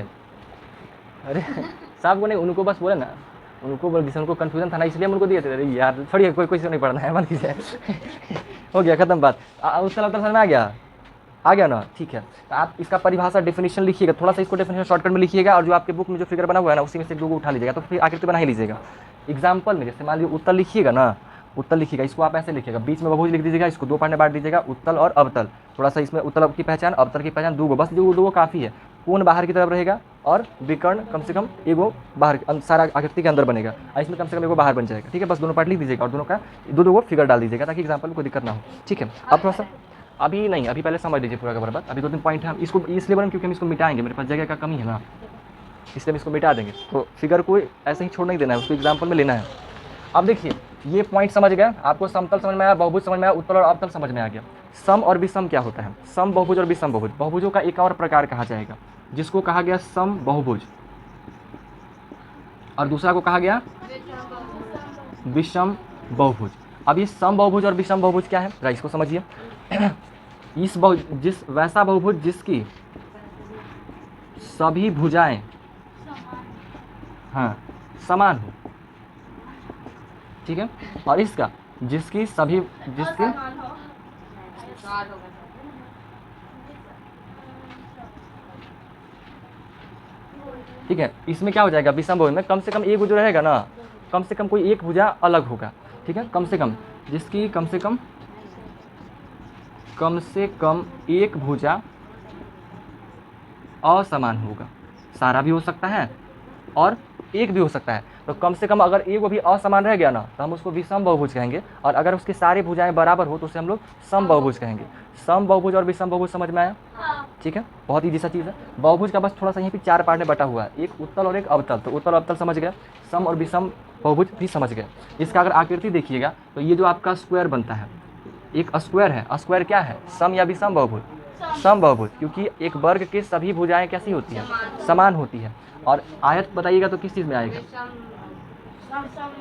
अरे साहब को नहीं, उनको बस बोले ना, उनको बोल, जिससे उनको कन्फ्यूजन था ना, इसलिए हम उनको दिए थे। अरे यार छोड़िए, कोई से नहीं पढ़ना है, मत कीजिए। हो गया, खत्म बात। उसका मतलब समझ में आ गया ना? ठीक है, तो आप इसका परिभाषा डेफिनेशन लिखिएगा, थोड़ा सा इसको डेफिनेशन शॉर्टकट में लिखिएगा, और जो आपके बुक में जो फिगर बना हुआ है ना, उसी में से दो को उठा लीजिएगा, तो फिर आकृति बना ही लीजिएगा। एग्जाम्पल में जैसे मान लीजिए उत्तल लिखिएगा ना, उत्तल लिखिएगा, इसको आप ऐसे लिखिएगा, बीच में बहुभुज लिख दीजिएगा, इसको दो पार्ट में बांट दीजिएगा, उत्तल और अवतल। थोड़ा सा इसमें उत्तल की पहचान, अवतल की पहचान, दो, बस दो काफ़ी है। कोण बाहर की तरफ रहेगा और विकर्ण कम से कम एगो बाहर, सारा आकृति के अंदर बनेगा, और इसमें कम से कम एगो बाहर बन जाएगा। ठीक है, बस दोनों पार्ट लिख दीजिएगा और दोनों का दो को फिगर डाल दीजिएगा, ताकि एग्जाम्पल में कोई दिक्कत ना हो। ठीक है, अब थोड़ा सा अभी नहीं, अभी पहले समझ लीजिए पूरा का बराबर। अभी 2-3 पॉइंट है, हम इसको इसलिए बोलें क्योंकि हम इसको मिटाएंगे, मेरे पास जगह का कमी है ना, इसलिए हम इसको मिटा देंगे। तो फिगर को ऐसे ही छोड़ नहीं देना है, उसको एग्जाम्पल में लेना है। अब देखिए, ये पॉइंट समझ गए आपको, समतल समझ में आया, बहुभुज समझ में आया, उत्तल और अवतल समझ में आ गया। सम और विषम क्या होता है? सम बहुभुज और विषम बहुभुज, बहुभुजों का एक और प्रकार कहा जाएगा, जिसको कहा गया सम बहुभुज, और दूसरा को कहा गया विषम बहुभुज। अब ये सम बहुभुज और विषम बहुभुज क्या है, जरा इसको समझिए। वैसा बहुभुज जिसकी सभी भुजाएं हाँ समान हो, ठीक है, और इसका जिसकी ठीक है, इसमें क्या हो जाएगा, विषम बहुभुज में कम से कम एक जो रहेगा ना, कम से कम कोई एक भुजा अलग होगा। ठीक है, कम से कम जिसकी कम से कम एक भुजा असमान होगा। सारा भी हो सकता है और एक भी हो सकता है, तो कम से कम अगर एक वो भी असमान रह गया ना, तो हम उसको विषम बहुभुज कहेंगे, और अगर उसकी सारी भुजाएं बराबर हो तो उसे हम लोग सम बहुभुज कहेंगे। सम बहुभुज और विषम बहुभुज समझ में आया? ठीक है, बहुत ईजी सा चीज़ है। बहुभुज का बस थोड़ा सा यहीं पे 4 पार्ट में बटा हुआ है, एक उत्तल और एक अवतल, तो उत्तल अवतल समझ गए, सम और विषम बहुभुज भी समझ गए। इसका अगर आकृति देखिएगा तो ये जो आपका स्क्वायर बनता है, एक स्क्वायर है, स्क्वायर क्या है, सम या विषम बहुभुज? सम बहुभुज, क्योंकि एक वर्ग के सभी भुजाएं कैसी होती हैं, समान होती है। और आयत बताइएगा तो किस चीज़ में आएगा,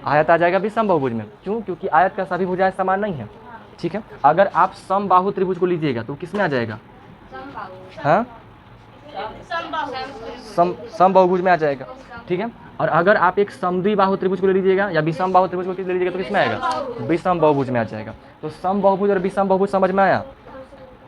आयत आ जाएगा विषम बहुभुज में। क्यों? क्योंकि आयत का सभी भुजाएं समान नहीं है। ठीक है, अगर आप समबाहु त्रिभुज को लीजिएगा तो किस में आ जाएगा, हाँ सम बहुभुज में आ जाएगा। ठीक है, और अगर आप एक समद्विबाहु त्रिभुज को ले लीजिएगा या विषम बाहु त्रिभुज को ले लीजिएगा तो किसमें आएगा, विषम बहुभुज में आ जाएगा। तो सम बहुभुज और विषम बहुभुज समझ में आया,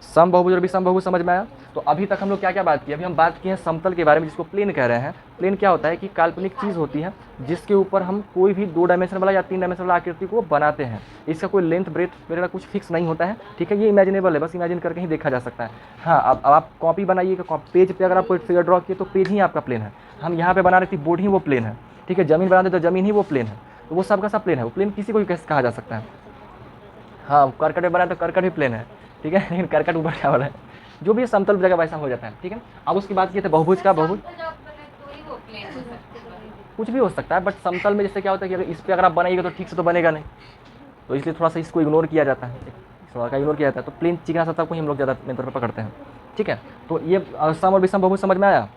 सम बहुभुज और विषम बहुभुज समझ में आया। तो अभी तक हम लोग क्या क्या बात की, अभी हम बात की है समतल के बारे में, जिसको प्लेन कह रहे हैं। प्लेन क्या होता है कि काल्पनिक चीज़ होती है जिसके ऊपर हम कोई भी 2 डायमेंशन वाला या 3 डायमेंशन वाला आकृति को बनाते हैं। इसका कोई लेंथ ब्रेथ वगैरह कुछ फिक्स नहीं होता है। ठीक है, ये इमेजिनेबल है, बस इमेजिन करके ही देखा जा सकता है। हाँ, अब आप कॉपी बनाइएगा, पेज पे अगर आप कोई फिगर ड्रॉ किए तो पेज ही आपका प्लेन है। हम यहाँ पे बना रहे थे बोर्ड ही वो प्लेन है। ठीक है, जमीन बना दे तो जमीन ही वो प्लेन है, तो वो सबका सब प्लेन है। वो प्लेन किसी को भी कैसे कहा जा सकता है। हाँ, करकट में बना तो करकट भी प्लेन है। ठीक है, लेकिन करकट ऊपर क्या वाला है, जो भी समतल जगह वैसा हो जाता है। ठीक है, अब उसकी बात किए थे बहुभुज का, बहुभुज कुछ भी हो सकता है, बट समतल में जैसे क्या होता है कि अगर इस पर अगर आप बनाइएगा तो ठीक से तो बनेगा नहीं, तो इसलिए थोड़ा सा इसको इग्नोर किया जाता है, थोड़ा सा इग्नोर किया जाता है। तो प्लेन चिकना सतह को ही हम लोग ज़्यादा मेन तौर पर पकड़ते हैं। ठीक है, तो ये सम और विषम बहुभुज समझ में आया।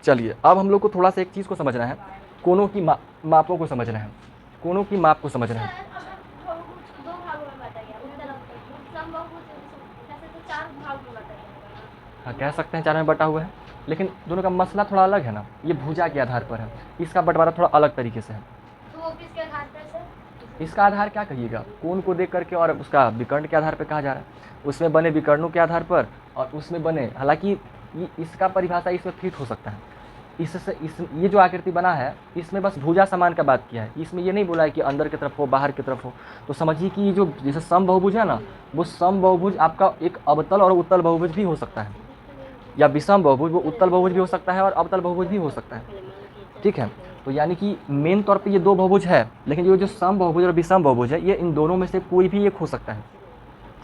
चलिए, अब हम लोग को थोड़ा सा एक चीज़ को समझना है, कोनों की मापों को समझना है, कोनों की माप को समझना है।
दो भागों में बांटा गया, उत्तल अवतल, सम बहुभुज ऐसे तो 4 भाग में बांटा गया।
हाँ, कह सकते हैं 4 में बटा हुआ है, लेकिन दोनों का मसला थोड़ा अलग है ना। ये भुजा के आधार पर है, इसका बंटवारा थोड़ा अलग तरीके से है।
तो वो किसके आधार पर से?
इसका आधार क्या कहिएगा, कोण को देख करके, और उसका विकर्ण के आधार पर कहा जा रहा है। उसमें बने विकर्णों के आधार पर, और उसमें बने, हालांकि इसका परिभाषा इसमें फिट हो सकता है। इससे ये जो आकृति बना है, इसमें बस भुजा समान का बात किया है, इसमें ये नहीं बोला है कि अंदर की तरफ हो बाहर की तरफ हो। तो समझिए कि ये जो जैसे सम बहुभुज है ना, वो सम बहुभुज आपका एक अवतल और उत्तल बहुभुज भी हो सकता है, या विषम बहुभुज वो उत्तल बहुभुज भी हो सकता है और अवतल बहुभुज भी हो सकता है। ठीक है, तो यानी कि मेन तौर पे ये दो बहुभुज है, लेकिन ये जो सम बहुभुज और विषम बहुभुज है ये इन दोनों में से कोई भी एक हो सकता है।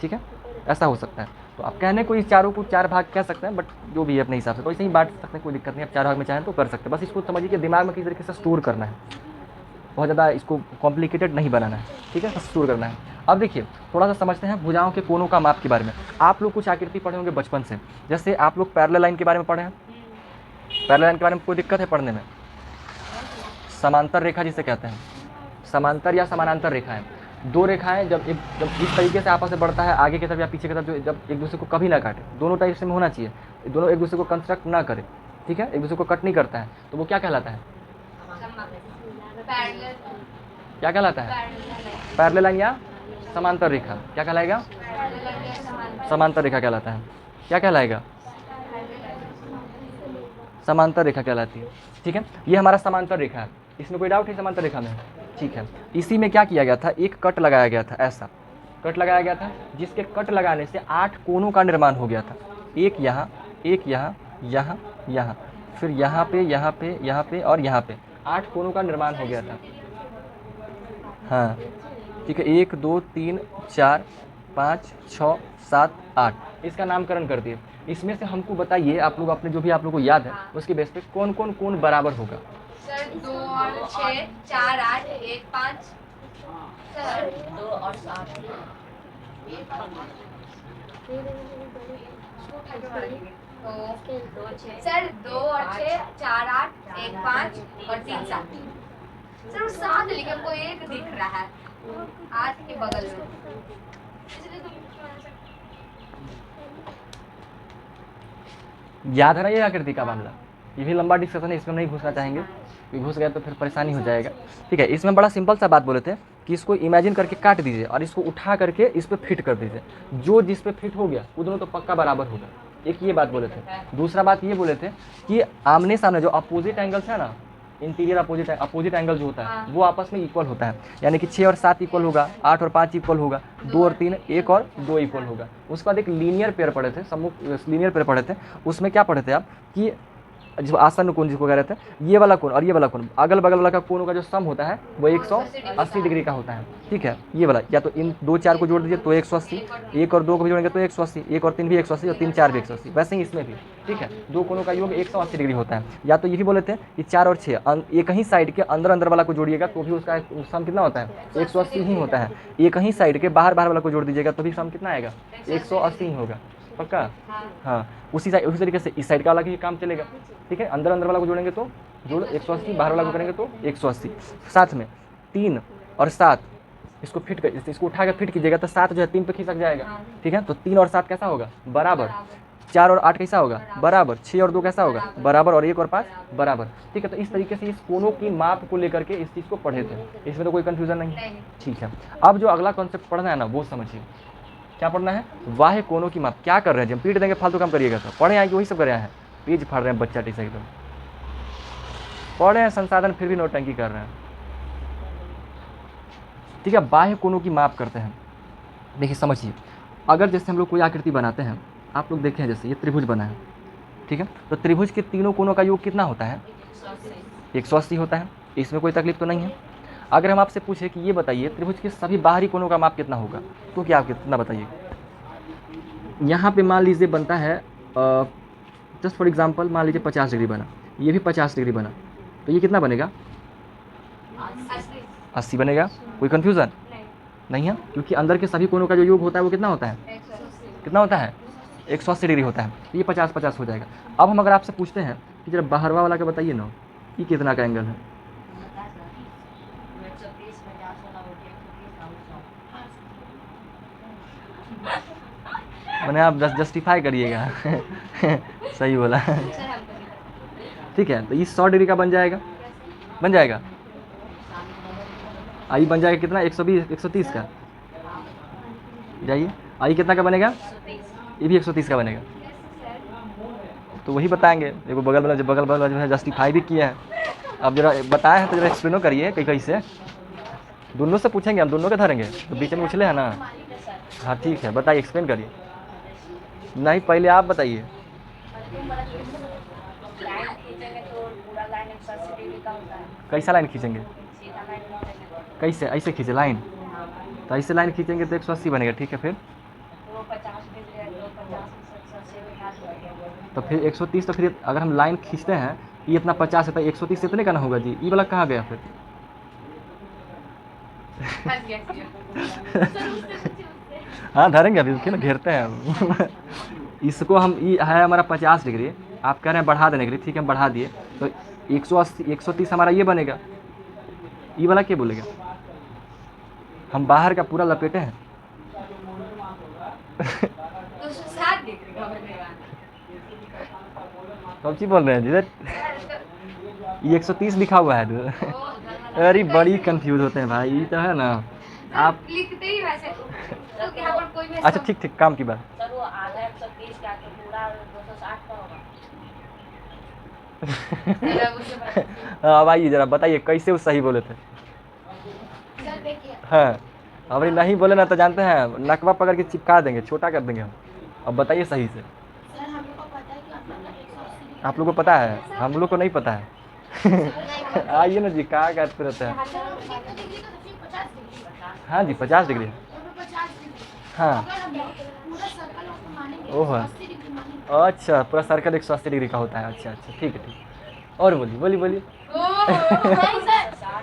ठीक है, ऐसा हो सकता है। तो आप कहने को इस चारों को 4 भाग कह सकते हैं, बट जो भी है अपने हिसाब से तो ऐसे ही बांट सकते हैं, कोई दिक्कत नहीं। आप 4 भाग में चाहें तो कर सकते हैं, बस इसको समझिए कि दिमाग में किस तरीके से स्टोर करना है, बहुत ज़्यादा इसको कॉम्प्लिकेटेड नहीं बनाना है। ठीक है, बस स्टोर करना है। अब देखिए थोड़ा सा समझते हैं भुजाओं के कोनों का माप के बारे में। आप लोग कुछ आकृति पढ़े होंगे बचपन से, जैसे आप लोग पैरेलल लाइन के बारे में पढ़े हैं। पैरेलल लाइन के बारे में कोई दिक्कत है पढ़ने में? समांतर रेखा जिसे कहते हैं, समांतर या समानांतर रेखाएं, दो रेखाएं जब इस तरीके से आपस में बढ़ता है आगे की तरफ या पीछे की तरफ, जो जब एक दूसरे को कभी ना काटे, दोनों टाइप से में होना चाहिए, दोनों एक दूसरे को कंस्ट्रक्ट ना करे। ठीक है, एक दूसरे को कट नहीं करता है, तो वो क्या कहलाता है? क्या कहलाता है? पैरेलल लाइन या समांतर रेखा। क्या कहलाएगा? समांतर रेखा कहलाता है। क्या कहलाएगा? समांतर रेखा कहलाती है। ठीक है, ये हमारा समांतर रेखा है, इसमें कोई डाउट है समांतर रेखा में? ठीक है, इसी में क्या किया गया था, एक कट लगाया गया था, ऐसा कट लगाया गया था जिसके कट लगाने से 8 कोनों का निर्माण हो गया था। एक यहाँ, एक यहाँ, यहाँ, यहाँ, फिर यहाँ पे, यहाँ पे, यहाँ पे और यहाँ पे 8 कोनों का निर्माण हो गया था। हाँ ठीक है, 1 2 3 4 5 6 7 8, इसका नामकरण कर दिए। इसमें से हमको बताइए, आप लोग अपने जो भी आप लोग को याद है उसके बेस पे कौन कौन कोण बराबर होगा?
सर 2 और 6 4 8 1 5 सर
2 और 7
तो सर 2 और 6 4 8 1 5 और 3 7 सर वो 7 लेकिन हमको एक दिख रहा है 8 के बगल में।
याद है ना ये आकृति का मामला? ये भी लंबा डिस्कशन है, इसमें नहीं घुसना चाहेंगे, घुस गए तो फिर परेशानी हो जाएगा। ठीक है, इसमें बड़ा सिंपल सा बात बोले थे कि इसको इमेजिन करके काट दीजिए और इसको उठा करके इस पर फिट कर दीजिए, जो जिस पे फिट हो गया वो दोनों तो पक्का बराबर होगा। एक ये बात बोले थे। दूसरा बात ये बोले थे कि आमने सामने जो अपोजिट एंगल्स है ना, इंटीरियर अपोजिट एंगल जो होता है वो आपस में इक्वल होता है, यानी कि 6 और 7 इक्वल होगा, 8 और 5 इक्वल होगा, 2 और 3, 1 और 2 इक्वल होगा। उसके बाद एक लीनियर पेयर पढ़े थे, सम्मुख लीनियर पेयर पढ़े थे। उसमें क्या पढ़े थे आप कि जो आसन्न कोण जिसको कह रहे थे, ये वाला कोण और ये वाला कोण, अगल बगल वाला का कोणों का जो सम होता है वो 180 डिग्री का होता है। ठीक है, ये वाला या तो इन 2 4 को जोड़ दीजिए तो 180, 1 और 2 को भी जोड़ेंगे तो 180, 1 और 3 भी 180 और 3 4 भी 180। वैसे ही इसमें भी ठीक है, दो कोणों का योग 180 डिग्री होता है। या तो ये भी बोले थे कि 4 और 6 एक ही साइड के अंदर अंदर वाला को जोड़िएगा तो भी उसका सम कितना होता है? 180 ही होता है। एक ही साइड के बाहर बाहर वाला को जोड़ दीजिएगा तो भी सम कितना आएगा? 180 ही होगा, पक्का? हाँ, उसी तरीके से इस साइड का वाला ही काम चलेगा। ठीक है, अंदर अंदर वाला को जोड़ेंगे तो जोड़ 180, बाहर वाला को करेंगे तो 180। साथ में 3 और 7 इसको फिट कर, इसको उठा कर फिट कीजिएगा तो 7 जो है 3 पे खिसक जाएगा। ठीक है, तो 3 और 7 कैसा होगा? बराबर। 4 और 8 कैसा होगा? बराबर। 6 और 2 कैसा होगा? बराबर। और 1 और 5 बराबर। ठीक है, तो इस तरीके से इस कोणों की माप को लेकर के इस चीज़ को पढ़े थे, इसमें तो कोई कन्फ्यूजन नहीं। ठीक है, अब जो अगला कॉन्सेप्ट पढ़ना है ना वो समझिए, क्या पढ़ना है? बाह्य कोणों की माप। क्या कर रहे हैं? जब पीट देंगे फालतू काम करिएगा तो पढ़े आएंगे वही सब कर रहे हैं, पेज फाड़ रहे हैं बच्चा टी से एकदम, पढ़े हैं संसाधन फिर भी नौटंकी कर रहे हैं। ठीक है, बाह्य कोणों की माप करते हैं। देखिए समझिए, अगर जैसे हम लोग कोई आकृति बनाते हैं, आप लोग देखें जैसे ये त्रिभुज बना है, ठीक है, तो त्रिभुज के तीनों कोणों का योग कितना होता है? 180 होता है। इसमें कोई तकलीफ तो नहीं है। अगर हम आपसे पूछे कि ये बताइए त्रिभुज के सभी बाहरी कोणों का माप कितना होगा, तो क्या आप कितना बताइए? यहाँ पे मान लीजिए बनता है जस्ट फॉर एग्जांपल मान लीजिए 50 डिग्री बना, ये भी 50 डिग्री बना, तो ये कितना बनेगा? 80 बनेगा। कोई कन्फ्यूज़न नहीं है, क्योंकि अंदर के सभी कोणों का जो योग होता है वो कितना होता है? कितना होता है? 180 डिग्री होता है। तो ये 50-50 हो जाएगा। अब हम अगर आपसे पूछते हैं कि जरा बाहरवा वाला का बताइए ना, ये कितना का एंगल है? मैंने आप जस्टिफाई करिएगा सही बोला ठीक है, तो ये 100 डिग्री का बन जाएगा, बन जाएगा। आई बन जाएगा कितना? 120 130 का। जाइए, आई कितना का बनेगा? ये भी 130 का बनेगा। तो वही बताएंगे, देखो बगल वाला जो है जस्टिफाई भी किया है। अब जरा बताए हैं तो जरा एक्सप्लेनो करिए कहीं कहीं से, दोनों से पूछेंगे हम, दोनों के धरेंगे तो बीच में उछले है ना। हाँ ठीक है, बताइए, एक्सप्लेन करिए। नहीं, पहले आप बताइए।
लाइन खींचेंगे तो पूरा लाइन 180 डिग्री का होता है।
कैसा लाइन खींचेंगे?
सीधा लाइन खींचेंगे
कैसे? ऐसे खींचे लाइन, तो ऐसे लाइन खींचेंगे तो 180 बनेगा, ठीक है। फिर
तो वो 50 डिग्री है, तो 50 में 180 में घटा देंगे।
तो फिर 130, तो फिर अगर हम लाइन खींचते हैं ये इतना 50 है तो 130 इतने का ना होगा जी, ये वाला कहाँ गया फिर?
फंस गया जी।
सर उससे पूछिए उससे।
हाँ धरेंगे अभी, उसके ना घेरते हैं हम। इसको हम, ये है हमारा 50 डिग्री, आप कह रहे हैं बढ़ा देने के लिए, ठीक है हम बढ़ा दिए, तो 180 130 हमारा ये बनेगा, ये वाला क्या बोलेगा? हम बाहर का पूरा लपेटे हैं।
तो 60 डिग्री का बनेगा।
कब चीज बोल रहे हैं जी? ये 130 लिखा हुआ है। अरे बड़ी कंफ्यूज होते हैं भाई, ये तो है ना आप।
लिखते ही वैसे तो यहाँ पर कोई भी
अच्छा ठीक ठीक, काम की बात।
सर वो आधा 130 का तो पूरा 260 का होगा।
अब आइए जरा बताइए कैसे वो सही बोले थे।
सर देखिए
हाँ अभी नहीं बोले ना तो जानते हैं नकवा पकड़ के चिपका देंगे, छोटा कर देंगे हम। अब बताइए सही से।
सर हम लोग को पता है कि आप लोग का 180
आप लोग को पता है, हम लोग को नहीं पता है। आइए ना जी, कहाँ करते रहते हैं।
सर हम कितने डिग्री का देखिए 50 डिग्री।
हाँ जी 50 डिग्री है।
तो 50 डिग्री।
हाँ
अगर हम पूरा सर्कल उसको मानेंगे
ओह
80 डिग्री मानेंगे।
अच्छा, पूरा सर्कल 180 डिग्री का होता है। अच्छा अच्छा ठीक है ठीक है। और बोलिए बोलिए बोलिए।
नहीं सर। सर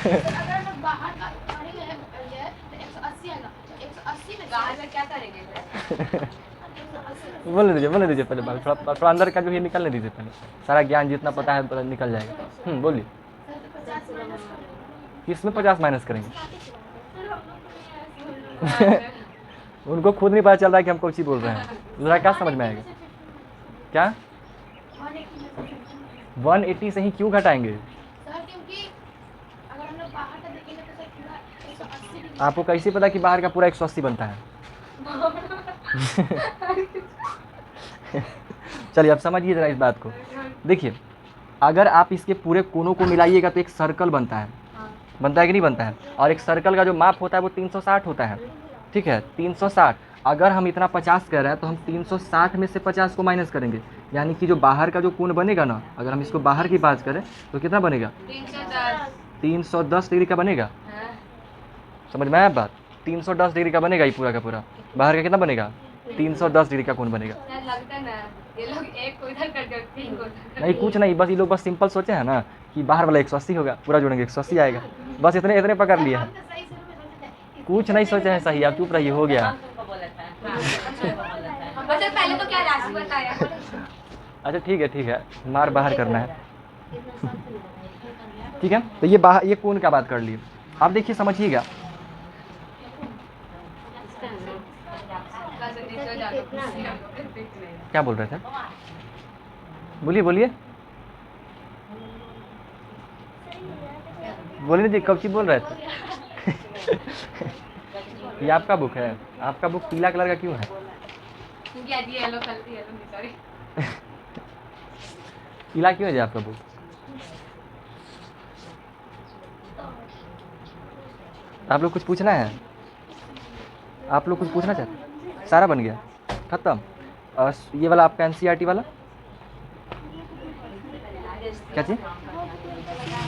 अगर हम लोग बाहर का मानेंगे ये तो 180 आएगा। तो 180 में
बाहर में क्या करेंगे?
बोलने दीजिए पहले बात, थोड़ा अंदर का जो है निकलने दीजिए पहले, सारा ज्ञान जितना पता है पता निकल जाएगा। बोलिए।
सर तो 50 माइनस करेंगे।
किसमें 50 माइनस करेंगे?
सर हम लोग को नहीं आया
उनको खुद नहीं पता चल रहा है कि हम कौन सी बोल रहे हैं, ज़रा क्या समझ में आएगा? क्या 180 से ही क्यों घटाएंगे?
सर क्योंकि अगर हम लोग बाहर का देखेंगे तो सर पूरा 180 डिग्री।
आपको कैसे पता कि बाहर का पूरा 180 बनता है? चलिए अब समझिए ज़रा इस बात को। देखिए अगर आप इसके पूरे कोनों को मिलाइएगा तो एक सर्कल बनता है, बनता है कि नहीं बनता है? और एक सर्कल का जो माप होता है वो 360 होता है, ठीक है 360। अगर हम इतना 50 कह रहे हैं तो हम 360 में से 50 को माइनस करेंगे, यानी कि जो बाहर का जो कोण बनेगा ना, अगर हम इसको बाहर की बात करें तो कितना बनेगा?
310।
310 डिग्री का बनेगा।
हाँ।
समझ में आया बात? 310 डिग्री का बनेगा ये पूरा का पूरा। बाहर का कितना बनेगा? 310 डिग्री का कोण बनेगा।
सर लगता है ना ये लोग एक को इधर कर दो, तीन को उधर कर
नहीं कुछ नहीं, बस ये लोग बस सिंपल सोचे हैं ना कि बाहर वाला 180 होगा, पूरा जोड़ेंगे 180 आएगा, बस इतने इतने पकड़ लिए
हम
हैं।
तो सही शुरू में सोचे थे।
कुछ नहीं सोचे हैं सही, आप चुप रहिए, हो गया।
हम तुमको बोले थे। हाँ, हम तुमको बोले थे।
अच्छा पहले तो क्या राशि बताया?
अच्छा ठीक है मार बाहर करना है, ठीक है। तो ये बाहर ये कोण का बात कर लिए। आप देखिए समझिएगा,
बस नीचे जाकर पूछिए हमको।
क्या बोल रहे थे? बोलिए बोलिए बोलिए जी, कब चीज बोल रहे थे? ये आपका बुक है, आपका बुक पीला कलर का क्यों है?
क्योंकि आज ये येलो कलर येलो नहीं सॉरी।
पीला क्यों है जी आपका बुक? आप लोग कुछ पूछना है? आप लोग कुछ पूछना चाहते हैं? सारा बन गया खत्म। और ये वाला आपका एनसीईआरटी वाला क्या चीज़?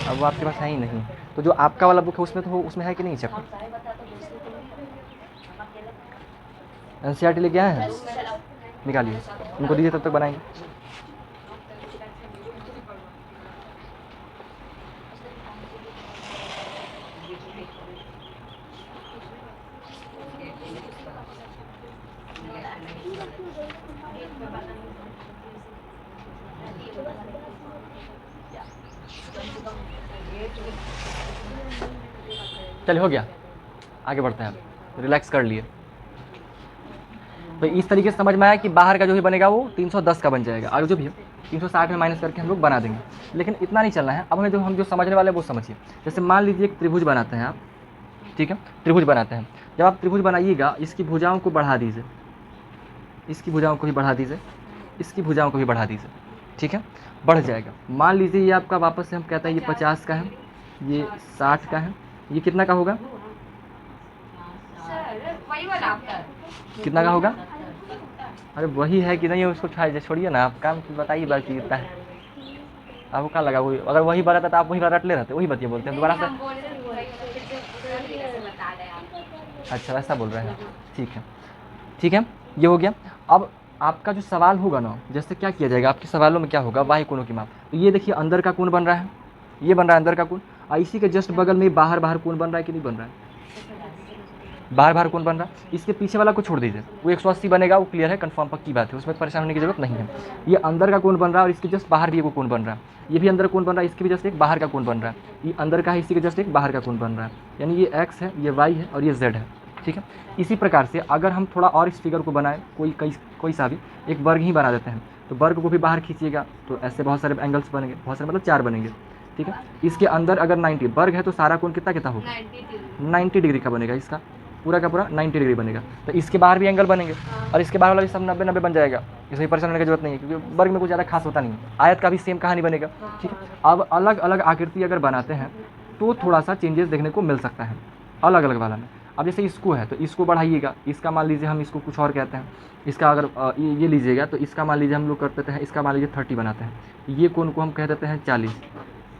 अब वो आपके पास है ही नहीं, तो जो आपका वाला बुक है उसमें तो उसमें है कि नहीं चैप्टर? एनसीईआरटी लेके आए हैं? निकालिए, उनको दीजिए तब तक बनाएंगे। चलिए हो गया, आगे बढ़ते हैं, रिलैक्स कर लिए। तो इस तरीके से समझ में आया कि बाहर का जो भी बनेगा वो 310 का बन जाएगा, और जो भी है 360 में माइनस करके हम लोग बना देंगे। लेकिन इतना नहीं चलना है, अब हमें हम जो समझने वाले हैं वो समझिए। जैसे मान लीजिए एक त्रिभुज बनाते हैं आप, ठीक है त्रिभुज बनाते हैं। जब आप त्रिभुज बनाइएगा इसकी भुजाओं को बढ़ा दीजिए, इसकी भुजाओं को भी बढ़ा दीजिए, इसकी भुजाओं को भी बढ़ा दीजिए, ठीक है बढ़ जाएगा। मान लीजिए ये आपका वापस से हम कहते हैं ये 50 का है, ये 60 का है, ये कितना का होगा?
सर वही वाला आपका
कितना का होगा? अरे वही है कि नहीं उसको छोड़िए ना, आप काम बताइए बाकी कितना है। आपको क्या लगा वही, अगर वही बता तो आप वही बात रट ले रहते, वही बतिया बोलते हैं दोबारा
नहीं,
से।
हम बोल रहे थे कि भाई फिर से सर जी कैसे बता रहे हैं आप।
अच्छा वैसा बोल रहे हैं, ठीक है ठीक है, ये हो गया। अब आपका जो सवाल होगा ना, जैसे क्या किया जाएगा आपके सवालों में, क्या होगा, बाह्य कोणों की माप। तो ये देखिए अंदर का कोण बन रहा है, ये बन रहा है अंदर का कोण, और इसी के जस्ट बगल में बाहर बाहर कोण बन रहा है कि नहीं बन रहा है, बाहर बाहर कोण बन रहा है। इसके पीछे वाला को छोड़ दीजिए, वो 180 बनेगा, वो क्लियर है, कंफर्म पक्की बात है, उसमें परेशान होने की जरूरत नहीं है। ये अंदर का कोण बन रहा है और इसके जस्ट बाहर भी एक कोण बन रहा है, ये भी अंदर कोण बन रहा है, इसके भी जस्ट एक बाहर का कोण बन रहा है, ये अंदर का है, इसी के जस्ट एक बाहर का कोण बन रहा है, यानी ये x है, ये y है और ये z है, ठीक है। इसी प्रकार से अगर हम थोड़ा और इस फिगर को बनाएं, कोई सा भी एक वर्ग ही बना देते हैं, तो वर्ग को भी बाहर खींचिएगा तो ऐसे बहुत सारे एंगल्स बनेंगे, बहुत सारे मतलब 4 बनेंगे, ठीक है। इसके अंदर अगर 90 वर्ग है तो सारा कोण कितना कितना होगा, 90 डिग्री का बनेगा, इसका पूरा का पूरा 90 डिग्री बनेगा। तो इसके बाहर भी एंगल बनेंगे और इसके बाहर वाला भी सब 90-90 बन जाएगा, इसमें परेशान होने की जरूरत नहीं है, क्योंकि वर्ग में कुछ ज़्यादा खास होता नहीं है। आयत का भी सेम कहानी बनेगा, ठीक है। अब अलग अलग आकृति अगर बनाते हैं तो थोड़ा सा चेंजेस देखने को मिल सकता है अलग अलग वाला में। अब जैसे इसको है तो इसको बढ़ाइएगा, इसका मान लीजिए हम इसको कुछ और कहते हैं, इसका अगर ये लीजिएगा तो इसका मान लीजिए हम लोग कर देते हैं, इसका मान लीजिए 30 बनाते हैं, ये कोण को हम कह देते हैं 40,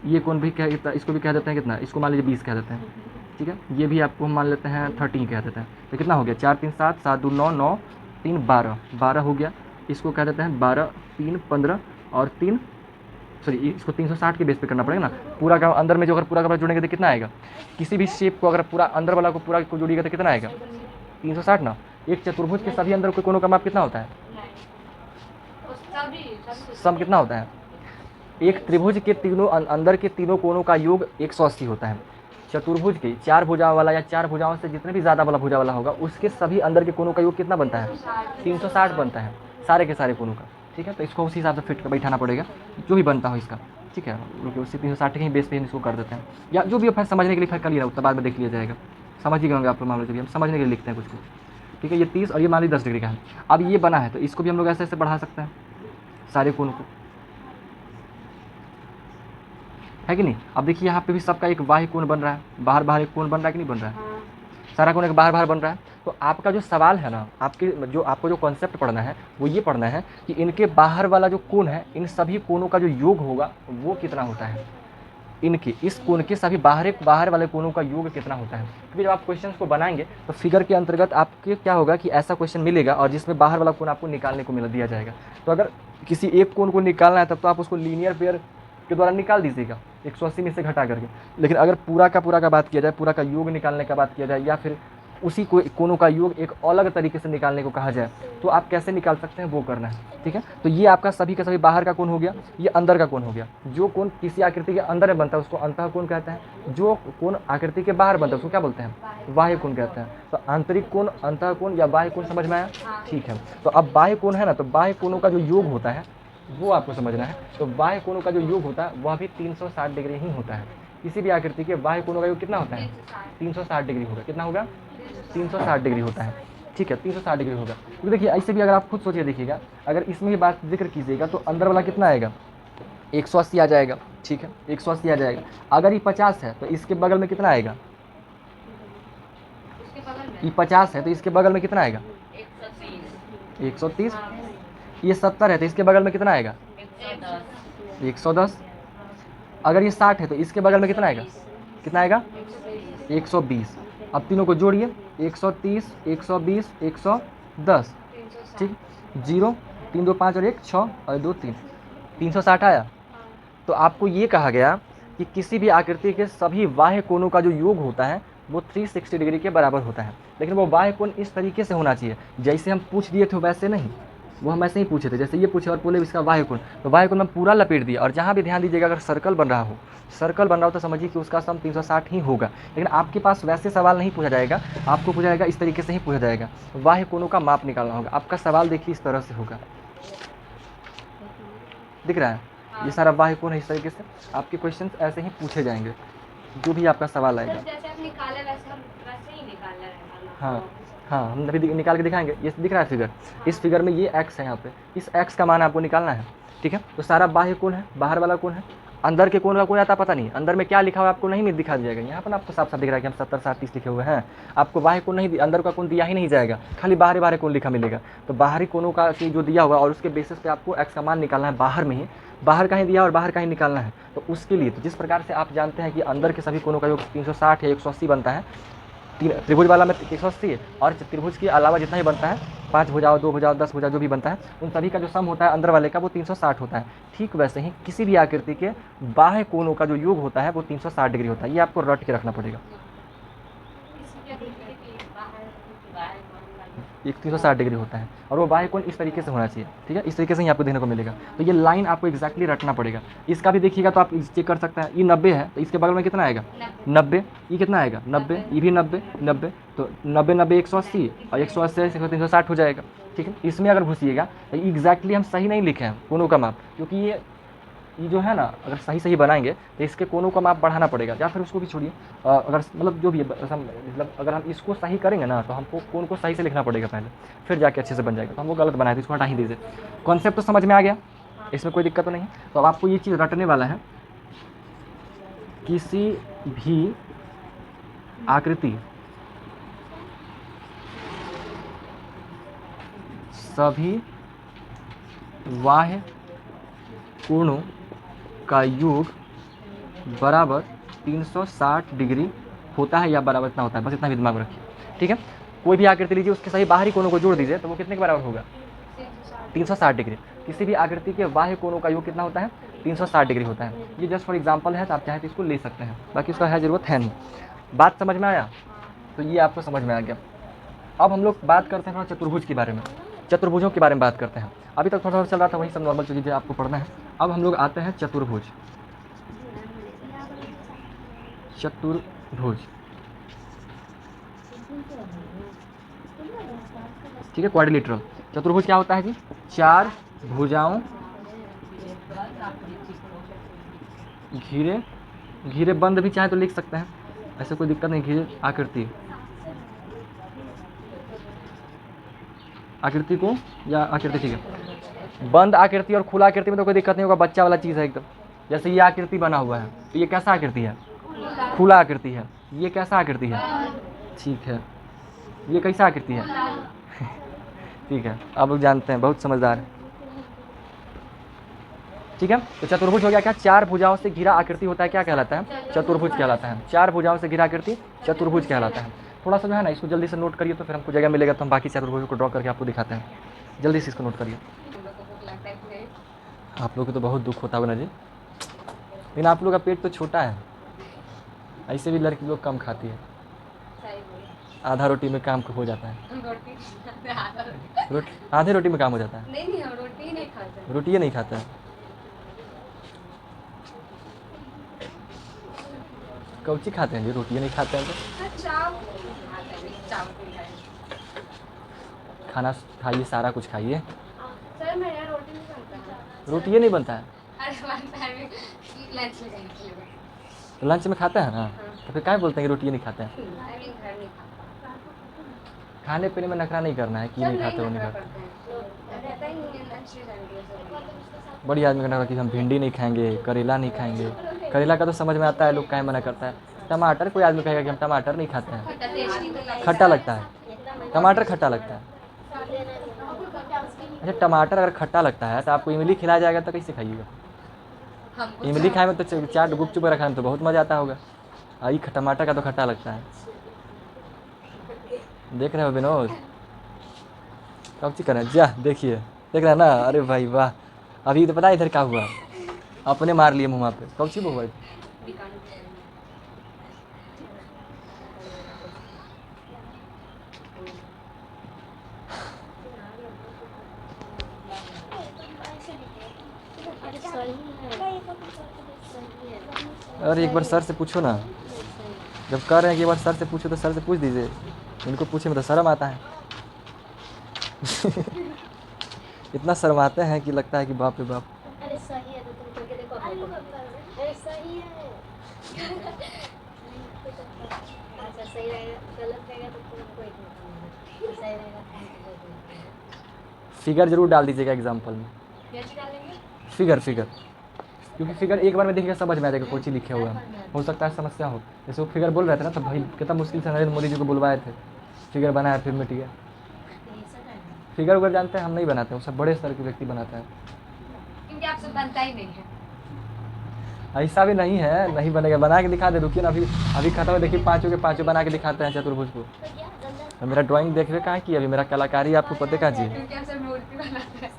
ये कोण भी कह, इसको भी कह देते हैं कितना, इसको मान लीजिए 20 कह देते हैं, ठीक है। ये भी आपको हम मान लेते हैं 13 कह देते हैं, तो कितना हो गया, 4 3 7 7 2 9 9 3 12 12 हो गया। इसको कह देते हैं 12 3 15 और 3 सॉरी इसको 360 के बेस पे करना पड़ेगा ना, पूरा का अंदर में जो अगर पूरा का पूरा जोड़ेंगे तो कितना आएगा, किसी भी शेप को अगर पूरा अंदर वाला को पूरा को जोड़िएगा तो कितना आएगा 360 ना। एक चतुर्भुज के सभी अंदर के कोणों का माप कितना होता है, सम कितना होता है, एक त्रिभुज के तीनों अंदर के तीनों कोणों का योग 180 होता है। चतुर्भुज के 4 भुजाओं वाला या 4 भुजाओं से जितने भी ज़्यादा वाला भुजा वाला होगा उसके सभी अंदर के कोणों का योग कितना बनता है, 360 बनता है सारे के सारे कोणों का, ठीक है। तो इसको उसी हिसाब से फिट कर बैठाना पड़ेगा जो भी बनता हो इसका, ठीक है। क्योंकि उसी 360 के ही बेस पे हम इसको कर देते हैं, या जो भी फिर समझने के लिए फिर कर लिया उतना बाद में देख लिया जाएगा, समझ ही गए होंगे आप लोग मामले से भी, हम समझने के लिए लिखते हैं कुछ कुछ, ठीक है। ये 30 और ये मान लीजिए 10 डिग्री का है। अब ये बना है तो इसको भी हम लोग ऐसे ऐसे बढ़ा सकते हैं सारे कोणों को, है कि नहीं। अब देखिए यहाँ पे भी सबका एक बाह्य कोण बन रहा है, बाहर बाहर एक कोण बन रहा है कि नहीं बन रहा है, सारा कोण एक बाहर बाहर बन रहा है। तो आपका जो सवाल है ना, आपको जो कॉन्सेप्ट पढ़ना है वो ये पढ़ना है कि इनके बाहर वाला जो कोण है, इन सभी कोणों का जो योग होगा वो कितना होता है, इनके इस कोण के सभी बाहर वाले कोणों का योग कितना होता है। क्योंकि जब आप क्वेश्चन को बनाएंगे तो फिगर के अंतर्गत आपके क्या होगा कि ऐसा क्वेश्चन मिलेगा और जिसमें बाहर वाला कोण आपको निकालने को दिया जाएगा। तो अगर किसी एक कोण को निकालना है तब तो आप उसको लीनियर पेयर के द्वारा निकाल दीजिएगा 180 में से घटा करके। लेकिन अगर पूरा का बात किया जाए, पूरा का योग निकालने का बात किया जाए, या फिर उसी कोणों का योग एक अलग तरीके से निकालने को कहा जाए, तो आप कैसे निकाल सकते हैं वो करना है, ठीक है। तो ये आपका सभी का सभी बाहर का कोण हो गया, ये अंदर का कोण हो गया। जो कोण किसी आकृति के अंदर में बनता है उसको अंतः कोण कहते हैं, जो कोण आकृति के बाहर बनता है उसको क्या बोलते हैं, बाह्य कोण कहते हैं। तो आंतरिक कोण, अंतः कोण या बाह्य कोण समझ में आया, ठीक है। तो अब बाह्य कोण है ना, तो बाह्य कोणों का जो योग होता है वो आपको समझना है। तो बाह्य कोणों का जो योग होता है वह भी 360 डिग्री ही होता है। किसी भी आकृति के बाह्य कोणों का योग कितना होता है, 360 डिग्री होगा। कितना होगा, 360 डिग्री होता है, ठीक है, 360 डिग्री होगा। तो देखिए ऐसे भी अगर आप खुद सोचिए देखिएगा, अगर इसमें भी बात जिक्र कीजिएगा तो अंदर वाला कितना आएगा, 180 आ जाएगा, ठीक है, 180 आ जाएगा। अगर ये 50 है तो इसके बगल में कितना आएगा, ये 50 है तो इसके बगल में कितना आएगा, 130। ये 70 है तो इसके बगल में कितना आएगा, 110। अगर ये 60 है तो इसके बगल में कितना आएगा, कितना आएगा, 120। अब तीनों को जोड़िए, 130 120 110, ठीक, 0 3 2 5 और 1 6 और 2 3, 360 आया। तो आपको ये कहा गया कि किसी भी आकृति के सभी बाह्य कोणों का जो योग होता है वो 360 डिग्री के बराबर होता है। लेकिन वो बाह्य कोण इस तरीके से होना चाहिए, जैसे हम पूछ दिए थे वैसे नहीं, वो हम ऐसे ही पूछे थे, जैसे ये पूछे और बोले इसका बाह्य कोण, तो बाह्य कोण में पूरा लपेट दिया। और जहाँ भी ध्यान दीजिएगा, अगर सर्कल बन रहा हो तो समझिए कि उसका सम 360 ही होगा। लेकिन आपके पास वैसे सवाल नहीं पूछा जाएगा, आपको पूछा जाएगा इस तरीके से ही पूछा जाएगा, बाह्य कोणों का माप निकालना होगा। आपका सवाल देखिए इस तरह से होगा, दिख रहा है, ये सारा बाह्य कोण है। इस तरीके से आपके क्वेश्चन ऐसे ही पूछे जाएंगे, जो भी आपका सवाल आएगा।
जैसे आप निकाले वैसे ही निकालना रहेगा।
हाँ हाँ, हम अभी निकाल के दिखाएंगे। ये दिख रहा है फिगर, इस फिगर में ये x है, यहाँ पे इस x का मान आपको निकालना है, ठीक है। तो सारा बाह्य कोण है, बाहर वाला कोण है, अंदर के कोण का कोई आता पता नहीं, अंदर में क्या लिखा हुआ है आपको नहीं दिखा जाएगा। यहाँ पर आपको साफ साफ दिख रहा है कि हम 70 60 30 लिखे हुए हैं, आपको बाह्य कोण नहीं, अंदर का कोण दिया ही नहीं जाएगा, खाली बाहरी बाहरी कोण लिखा मिलेगा। तो बाहरी कोणों का की जो दिया हुआ और उसके बेसिस पे आपको एक्स का मान निकालना है, बाहर में ही, बाहर का ही दिया और बाहर का ही निकालना है। तो उसके लिए तो जिस प्रकार से आप जानते हैं कि अंदर के सभी कोणों का योग 360 या 180 बनता है, त्रिभुज वाला में 180 है, और त्रिभुज के अलावा जितना ही बनता है, 5 भुजाओं 2 भुजाओं 10 भुजा जो भी बनता है, उन सभी का जो सम होता है अंदर वाले का वो 360 होता है। ठीक वैसे ही किसी भी आकृति के बाह्य कोणों का जो योग होता है वो 360 डिग्री होता है। ये आपको रट के रखना पड़ेगा। एक 360 डिग्री होता है और वो बाह्य कोण इस तरीके से होना चाहिए, ठीक है, इस तरीके से ही आपको देखने को मिलेगा। तो ये लाइन आपको एक्जैक्टली रटना पड़ेगा। इसका भी देखिएगा तो आप चेक कर सकते हैं, ये 90 है तो इसके बगल में कितना आएगा 90, ये कितना आएगा 90, ये भी 90 90, तो 90 90 180 और 180 से 360 हो जाएगा, ठीक है। इसमें अगर घुसिएगा तो एग्जैक्टली हम सही नहीं लिखे हैं कोणों का माप, क्योंकि ये जो है ना अगर सही सही बनाएंगे तो इसके कोणों का माप बढ़ाना पड़ेगा, या फिर उसको भी छोड़िए, अगर मतलब जो भी है मतलब अगर हम इसको सही करेंगे ना तो हमको कोण को सही से लिखना पड़ेगा पहले, फिर जाके अच्छे से बन जाएगा। तो हम वो गलत बनाए थे, इसको हटा ही दीजिए। कॉन्सेप्ट तो समझ में आ गया, इसमें कोई दिक्कत तो नहीं है। तो अब आपको ये चीज़ रटने वाला है, किसी भी आकृति सभी बाह्य कोणों का योग बराबर 360 डिग्री होता है या बराबर इतना होता है, बस इतना भी दिमाग में रखिए, ठीक है। कोई भी आकृति लीजिए, उसके सभी बाहरी कोणों को जोड़ दीजिए तो वो कितने के बराबर होगा 360 डिग्री। किसी भी आकृति के बाह्य कोणों का योग कितना होता है 360 डिग्री होता है। ये जस्ट फॉर एग्जांपल है, तो आप चाहे तो इसको ले सकते हैं, बाकी उसका है ज़रूरत है नहीं। बात समझ में आया? तो ये आपको समझ में आ गया। अब हम लोग बात करते हैं थोड़ा चतुर्भुज के बारे में, चतुर्भुजों के बारे में बात करते हैं। अभी तक थोड़ा चल रहा था वही सब नॉर्मल चीज़ें आपको पढ़ना है। अब हम लोग आते हैं चतुर्भुज। चतुर्भुज, ठीक है, क्वाड्रिलेटरल। चतुर्भुज क्या होता है जी? 4 भुजाओं, घिरे, घिरे बंद भी चाहे तो लिख सकते हैं, ऐसे कोई दिक्कत नहीं। घिरे आकृति, आकृति को या आकृति, ठीक है। बंद आकृति और खुला आकृति में तो कोई दिक्कत नहीं होगा, बच्चा वाला चीज़ है एकदम। जैसे ये आकृति बना हुआ है तो ये कैसा आकृति है? खुला आकृति है। ये कैसा आकृति है? ठीक है। ये कैसा आकृति है? ठीक है, आप लोग जानते हैं, बहुत समझदार है, ठीक है। तो चतुर्भुज हो गया क्या? 4 भुजाओं से घिरा आकृति होता है, क्या कहलाता है? चतुर्भुज कहलाता है। 4 भुजाओं से घिरा आकृति चतुर्भुज कहलाता है। थोड़ा सा जो है ना इसको जल्दी से नोट करिए, तो फिर हमको जगह मिलेगा तो हम बाकी चतुर्भुज को ड्रॉ करके आपको दिखाते हैं। जल्दी से इसको नोट करिए। आप लोग को तो बहुत दुख होता होगा ना जी, लेकिन आप लोग का पेट तो छोटा है, ऐसे भी लड़की लोग कम खाती है, आधा रोटी में काम हो जाता है। आधे रोटी में काम हो जाता है।
नहीं, हम रोटी ही नहीं खाते।
रोटी नहीं खाता है। कौची खाते हैं जी? रोटी नहीं खाते हैं तो खाना खाइए, सारा कुछ खाइए।
सर मेरे यहाँ रोटी नहीं बनता है।
रोटी नहीं बनता है
अरे बनता है, लंच में खाएंगे।
तो लंच में खाते हैं ना, तो फिर क्या बोलते हैं कि रोटी नहीं खाते हैं?
घर नहीं खाता।
खाने पीने में नखरा नहीं करना है कि नहीं खाते, वो नहीं खाते।
रहता ही नहीं है, लंच में जाएंगे।
बड़ी आदमी का नखरा कि हम भिंडी नहीं खाएंगे, करेला नहीं खाएंगे। करेला का तो समझ में आता है, लोग काहे मना करता है। टमाटर, कोई आदमी कहेगा कि हम टमाटर नहीं खाते हैं, खट्टा लगता है, टमाटर खट्टा लगता है। अच्छा, टमाटर अगर खट्टा लगता है तो आपको इमली खिलाया जाएगा तो कैसे खाइएगा? इमली खाए में तो चाट गुपचुप रखा में तो बहुत मज़ा आता होगा। आई टमाटर का तो खट्टा लगता है। देख रहे हो विनोद, कब ची करें जा, देखिए देख रहे हैं ना। अरे भाई वाह, अभी तो पता है इधर क्या हुआ, अपने मार लिए मुँह पे। कब ची हुआ? अरे एक बार सर से पूछो ना, जब कह रहे हैं कि एक बार सर से पूछो तो सर से पूछ दीजिए। इनको पूछे में तो शर्म आता है। इतना शर्माते हैं कि लगता है कि बाप रे बाप।
अरे सही है तो तुम करके देखो। अरे सही है। अच्छा सही रहेगा, गलत रहेगा तो तुमको एक नहीं, सही रहेगा।
फिगर जरूर डाल दीजिएगा एग्जाम्पल में।
कैसे डालेंगे?
फिगर क्योंकि फिगर एक बार में देखिएगा समझ में आ जाएगा कोई चीज़ लिखे हुए हैं, हो सकता है समस्या हो। जैसे वो फिगर बोल रहे थे ना, तो भाई कितना मुश्किल से नरेंद्र मोदी जी को बुलवाए थे, फिगर बनाया फिर मिट गया। फिगर उगर जानते हैं हम नहीं बनाते, वो सब बड़े स्तर के व्यक्ति बनाते हैं।
क्योंकि आपसे बनता ही नहीं है।
ऐसा भी नहीं है, नहीं बनेगा, बना के दिखा दे। रुकिए ना, अभी खत्म है, देखिए पाँचों के पाँचों बना के दिखाते हैं चतुर्भुज को।
तो क्या गंदा
और मेरा ड्राइंग देख रहे कहाँ की, अभी मेरा कलाकारी आपको पता कहाँ जी है।
क्योंकि आपसे मूर्ति बनाते हैं।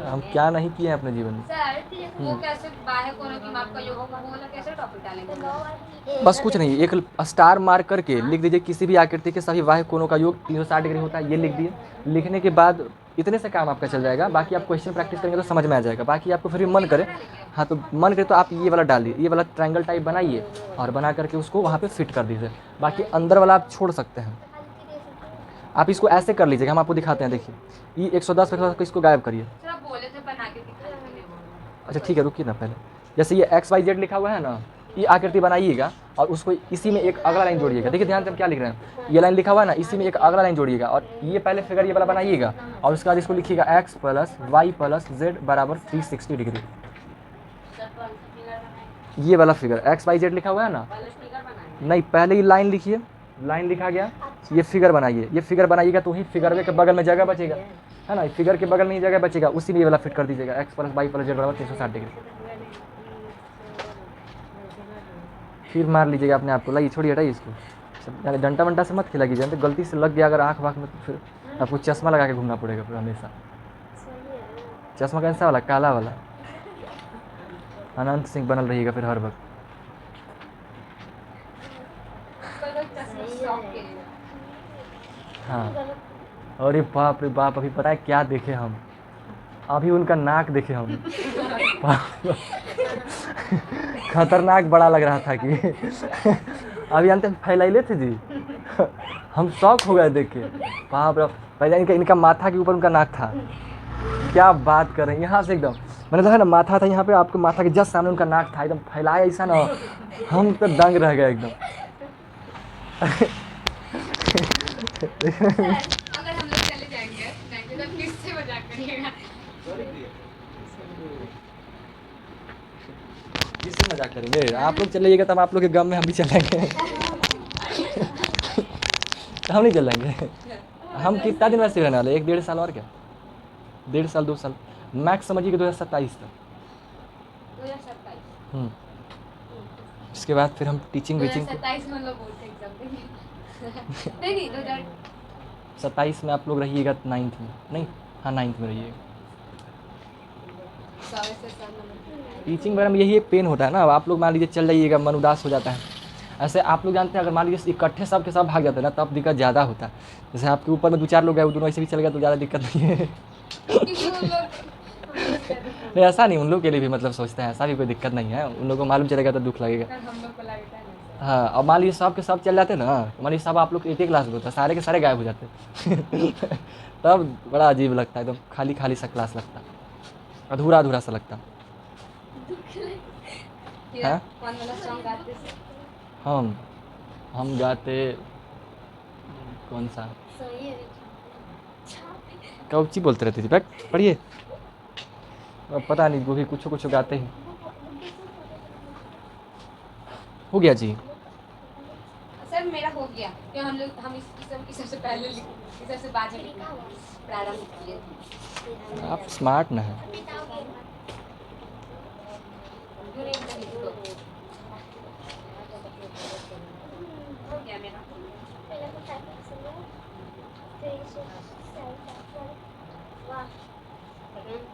हम क्या नहीं किए हैं अपने जीवन में।
सर वो कैसे बाह्य कोणों की माप का योग वो वाला कैसे टॉपिक डालेंगे?
बस कुछ नहीं, एक स्टार मार्क करके लिख दीजिए किसी भी आकृति के सभी बाह्य कोणों का योग 360 डिग्री होता है, ये लिख दिए। लिखने के बाद इतने से काम आपका चल जाएगा, बाकी आप क्वेश्चन प्रैक्टिस करेंगे तो समझ में आ जाएगा। बाकी आपको फिर भी मन करे, हाँ तो मन करे तो आप ये वाला डालिए, ये वाला ट्रायंगल टाइप बनाइए और बना करके उसको वहाँ पे फिट कर दीजिए। बाकी अंदर वाला आप छोड़ सकते हैं। आप इसको ऐसे कर लीजिएगा, हम आपको दिखाते हैं। देखिए ये 110 पे इसको गायब करिए।
सर आप बोले थे बना के दिखाने के लिए।
अच्छा ठीक है, रुकिए ना पहले। जैसे ये XYZ लिखा हुआ है ना, ये आकृति बनाइएगा और उसको इसी में एक अगला लाइन जोड़िएगा। देखिए ध्यान से हम क्या लिख रहे हैं, ये लाइन लिखा हुआ है ना, इसी में एक अगला लाइन जोड़िएगा और ये पहले फिगर ये वाला बनाइएगा और उसके बाद इसको लिखिएगा x + y + z बराबर 360 डिग्री। ये वाला फिगर XYZ लिखा हुआ है ना, नहीं पहले ही लाइन लिखिए, लाइन लिखा गया, ये फिगर बनाइए। ये फिगर बनाइएगा तो ही फिगर के बगल में जगह बचेगा, है ना, फिगर के बगल में ही जगह बचेगा, उसी में ये वाला फिट कर दीजिएगा x + y + z बराबर 360 डिग्री। फिर मार लीजिएगा अपने आप को। लाइए छोड़िए, हटाइए इसको, यानी डंटा वंटा से मत खिला कीजिए, तो गलती से लग गया अगर आँख वाँख में तो फिर आपको चश्मा लगा के घूमना पड़ेगा फिर हमेशा। चश्मा कैसा वाला, काला वाला। अनंत सिंह बनल रहिएगा फिर हर वक्त। हाँ, अरे बाप रे बाप, अभी पता है क्या देखे हम, अभी उनका नाक देखे हम। खतरनाक बड़ा लग रहा था कि अभी अंत में फैलाइले थे जी। हम शौक हो गए देख के, बाप रे। पहले इनका माथा के ऊपर उनका नाक था, क्या बात कर रहे हैं, यहाँ से एकदम मैंने देखा ना, माथा था यहाँ पे, आपके माथा के जस्ट सामने उनका नाक था, एकदम फैलाया ऐसा ना, हम तो दंग रह गए एकदम।
अगर हम लोग चले जाएंगे तो किससे मजाक करिएगा?
किससे मजाक करेंगे, आप लोग चलेगा तब आप लोग के गम में हम भी चलेंगे। हम नहीं चलेंगे। हम कितना दिन वैसे रहने वाले, 1-1.5 साल और क्या, 1.5 साल 2 साल मैक्स समझिए कि 2027 तक।
2027
इसके बाद फिर हम टीचिंग वीचिंग
2027 में हम लोग बोर्ड एग्जाम देंगे। नहीं
27 में आप लोग रहिएगा 9th में, नहीं हाँ 9th में रहिएगा। टीचिंग वगैरह में यही एक पेन होता है ना, अब आप लोग मान लीजिए चल जाइएगा, मन उदास हो जाता है। ऐसे आप लोग जानते हैं, अगर मान लीजिए इकट्ठे सब के सब भाग जाते हैं ना, तब दिक्कत ज़्यादा होता है। जैसे आपके ऊपर में 2-4 लोग गए, वो दोनों ऐसे भी चल गए तो ज़्यादा दिक्कत नहीं है। नहीं ऐसा नहीं, उन लोग के लिए भी मतलब सोचते हैं, ऐसा भी कोई दिक्कत नहीं है, उन लोगों को मालूम चलेगा तो दुख लगेगा।
हम लोग को लगता है ना।
हाँ, अब मान लीजिए सब के सब चल जाते ना, मान लीजिए सब आप लोग एक क्लास में होता, सारे के सारे गायब हो जाते। तब बड़ा अजीब लगता है, एकदम खाली खाली सा क्लास लगता, अधूरा अधूरा सा लगता। हाँ?
कौन वाला सॉन्ग गाते थे?
हम गाते कौन सा, कौची बोलते रहते थे, बैठ पढ़िए। अब पता नहीं, वो भी कुछ गाते ही। हो गया जी।
सर मेरा हो गया, क्यों हम इस सबसे पहले इस सबसे बाद में लिखना प्रारंभ किए।
आप स्मार्ट ना है।
क्यों नहीं लिख दो? हो गया मेरा।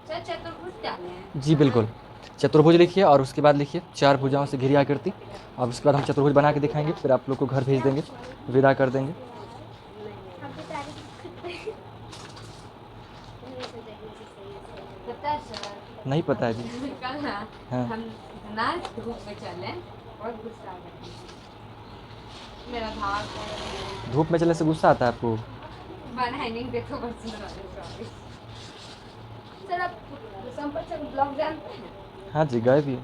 सर चतुर्भुज डाले हैं।
जी बिल्कुल, चतुर्भुज लिखिए और उसके बाद लिखिए 4 भुजाओं से घिरी आकृति, और उसके बाद हम चतुर्भुज बना के दिखाएंगे, फिर आप लोग को घर भेज देंगे, विदा कर देंगे।
पता है सर,
नहीं पता है जी।
कल ना
हाँ।
हम ना धूप में चले और गुस्सा आ गया मेरा भाग।
धूप में चलने से गुस्सा आता है आपको?
बना है नहीं, देखो बस सर आप संपर्क से ब्लॉग जानते हैं?
हाँ जी, गए भी।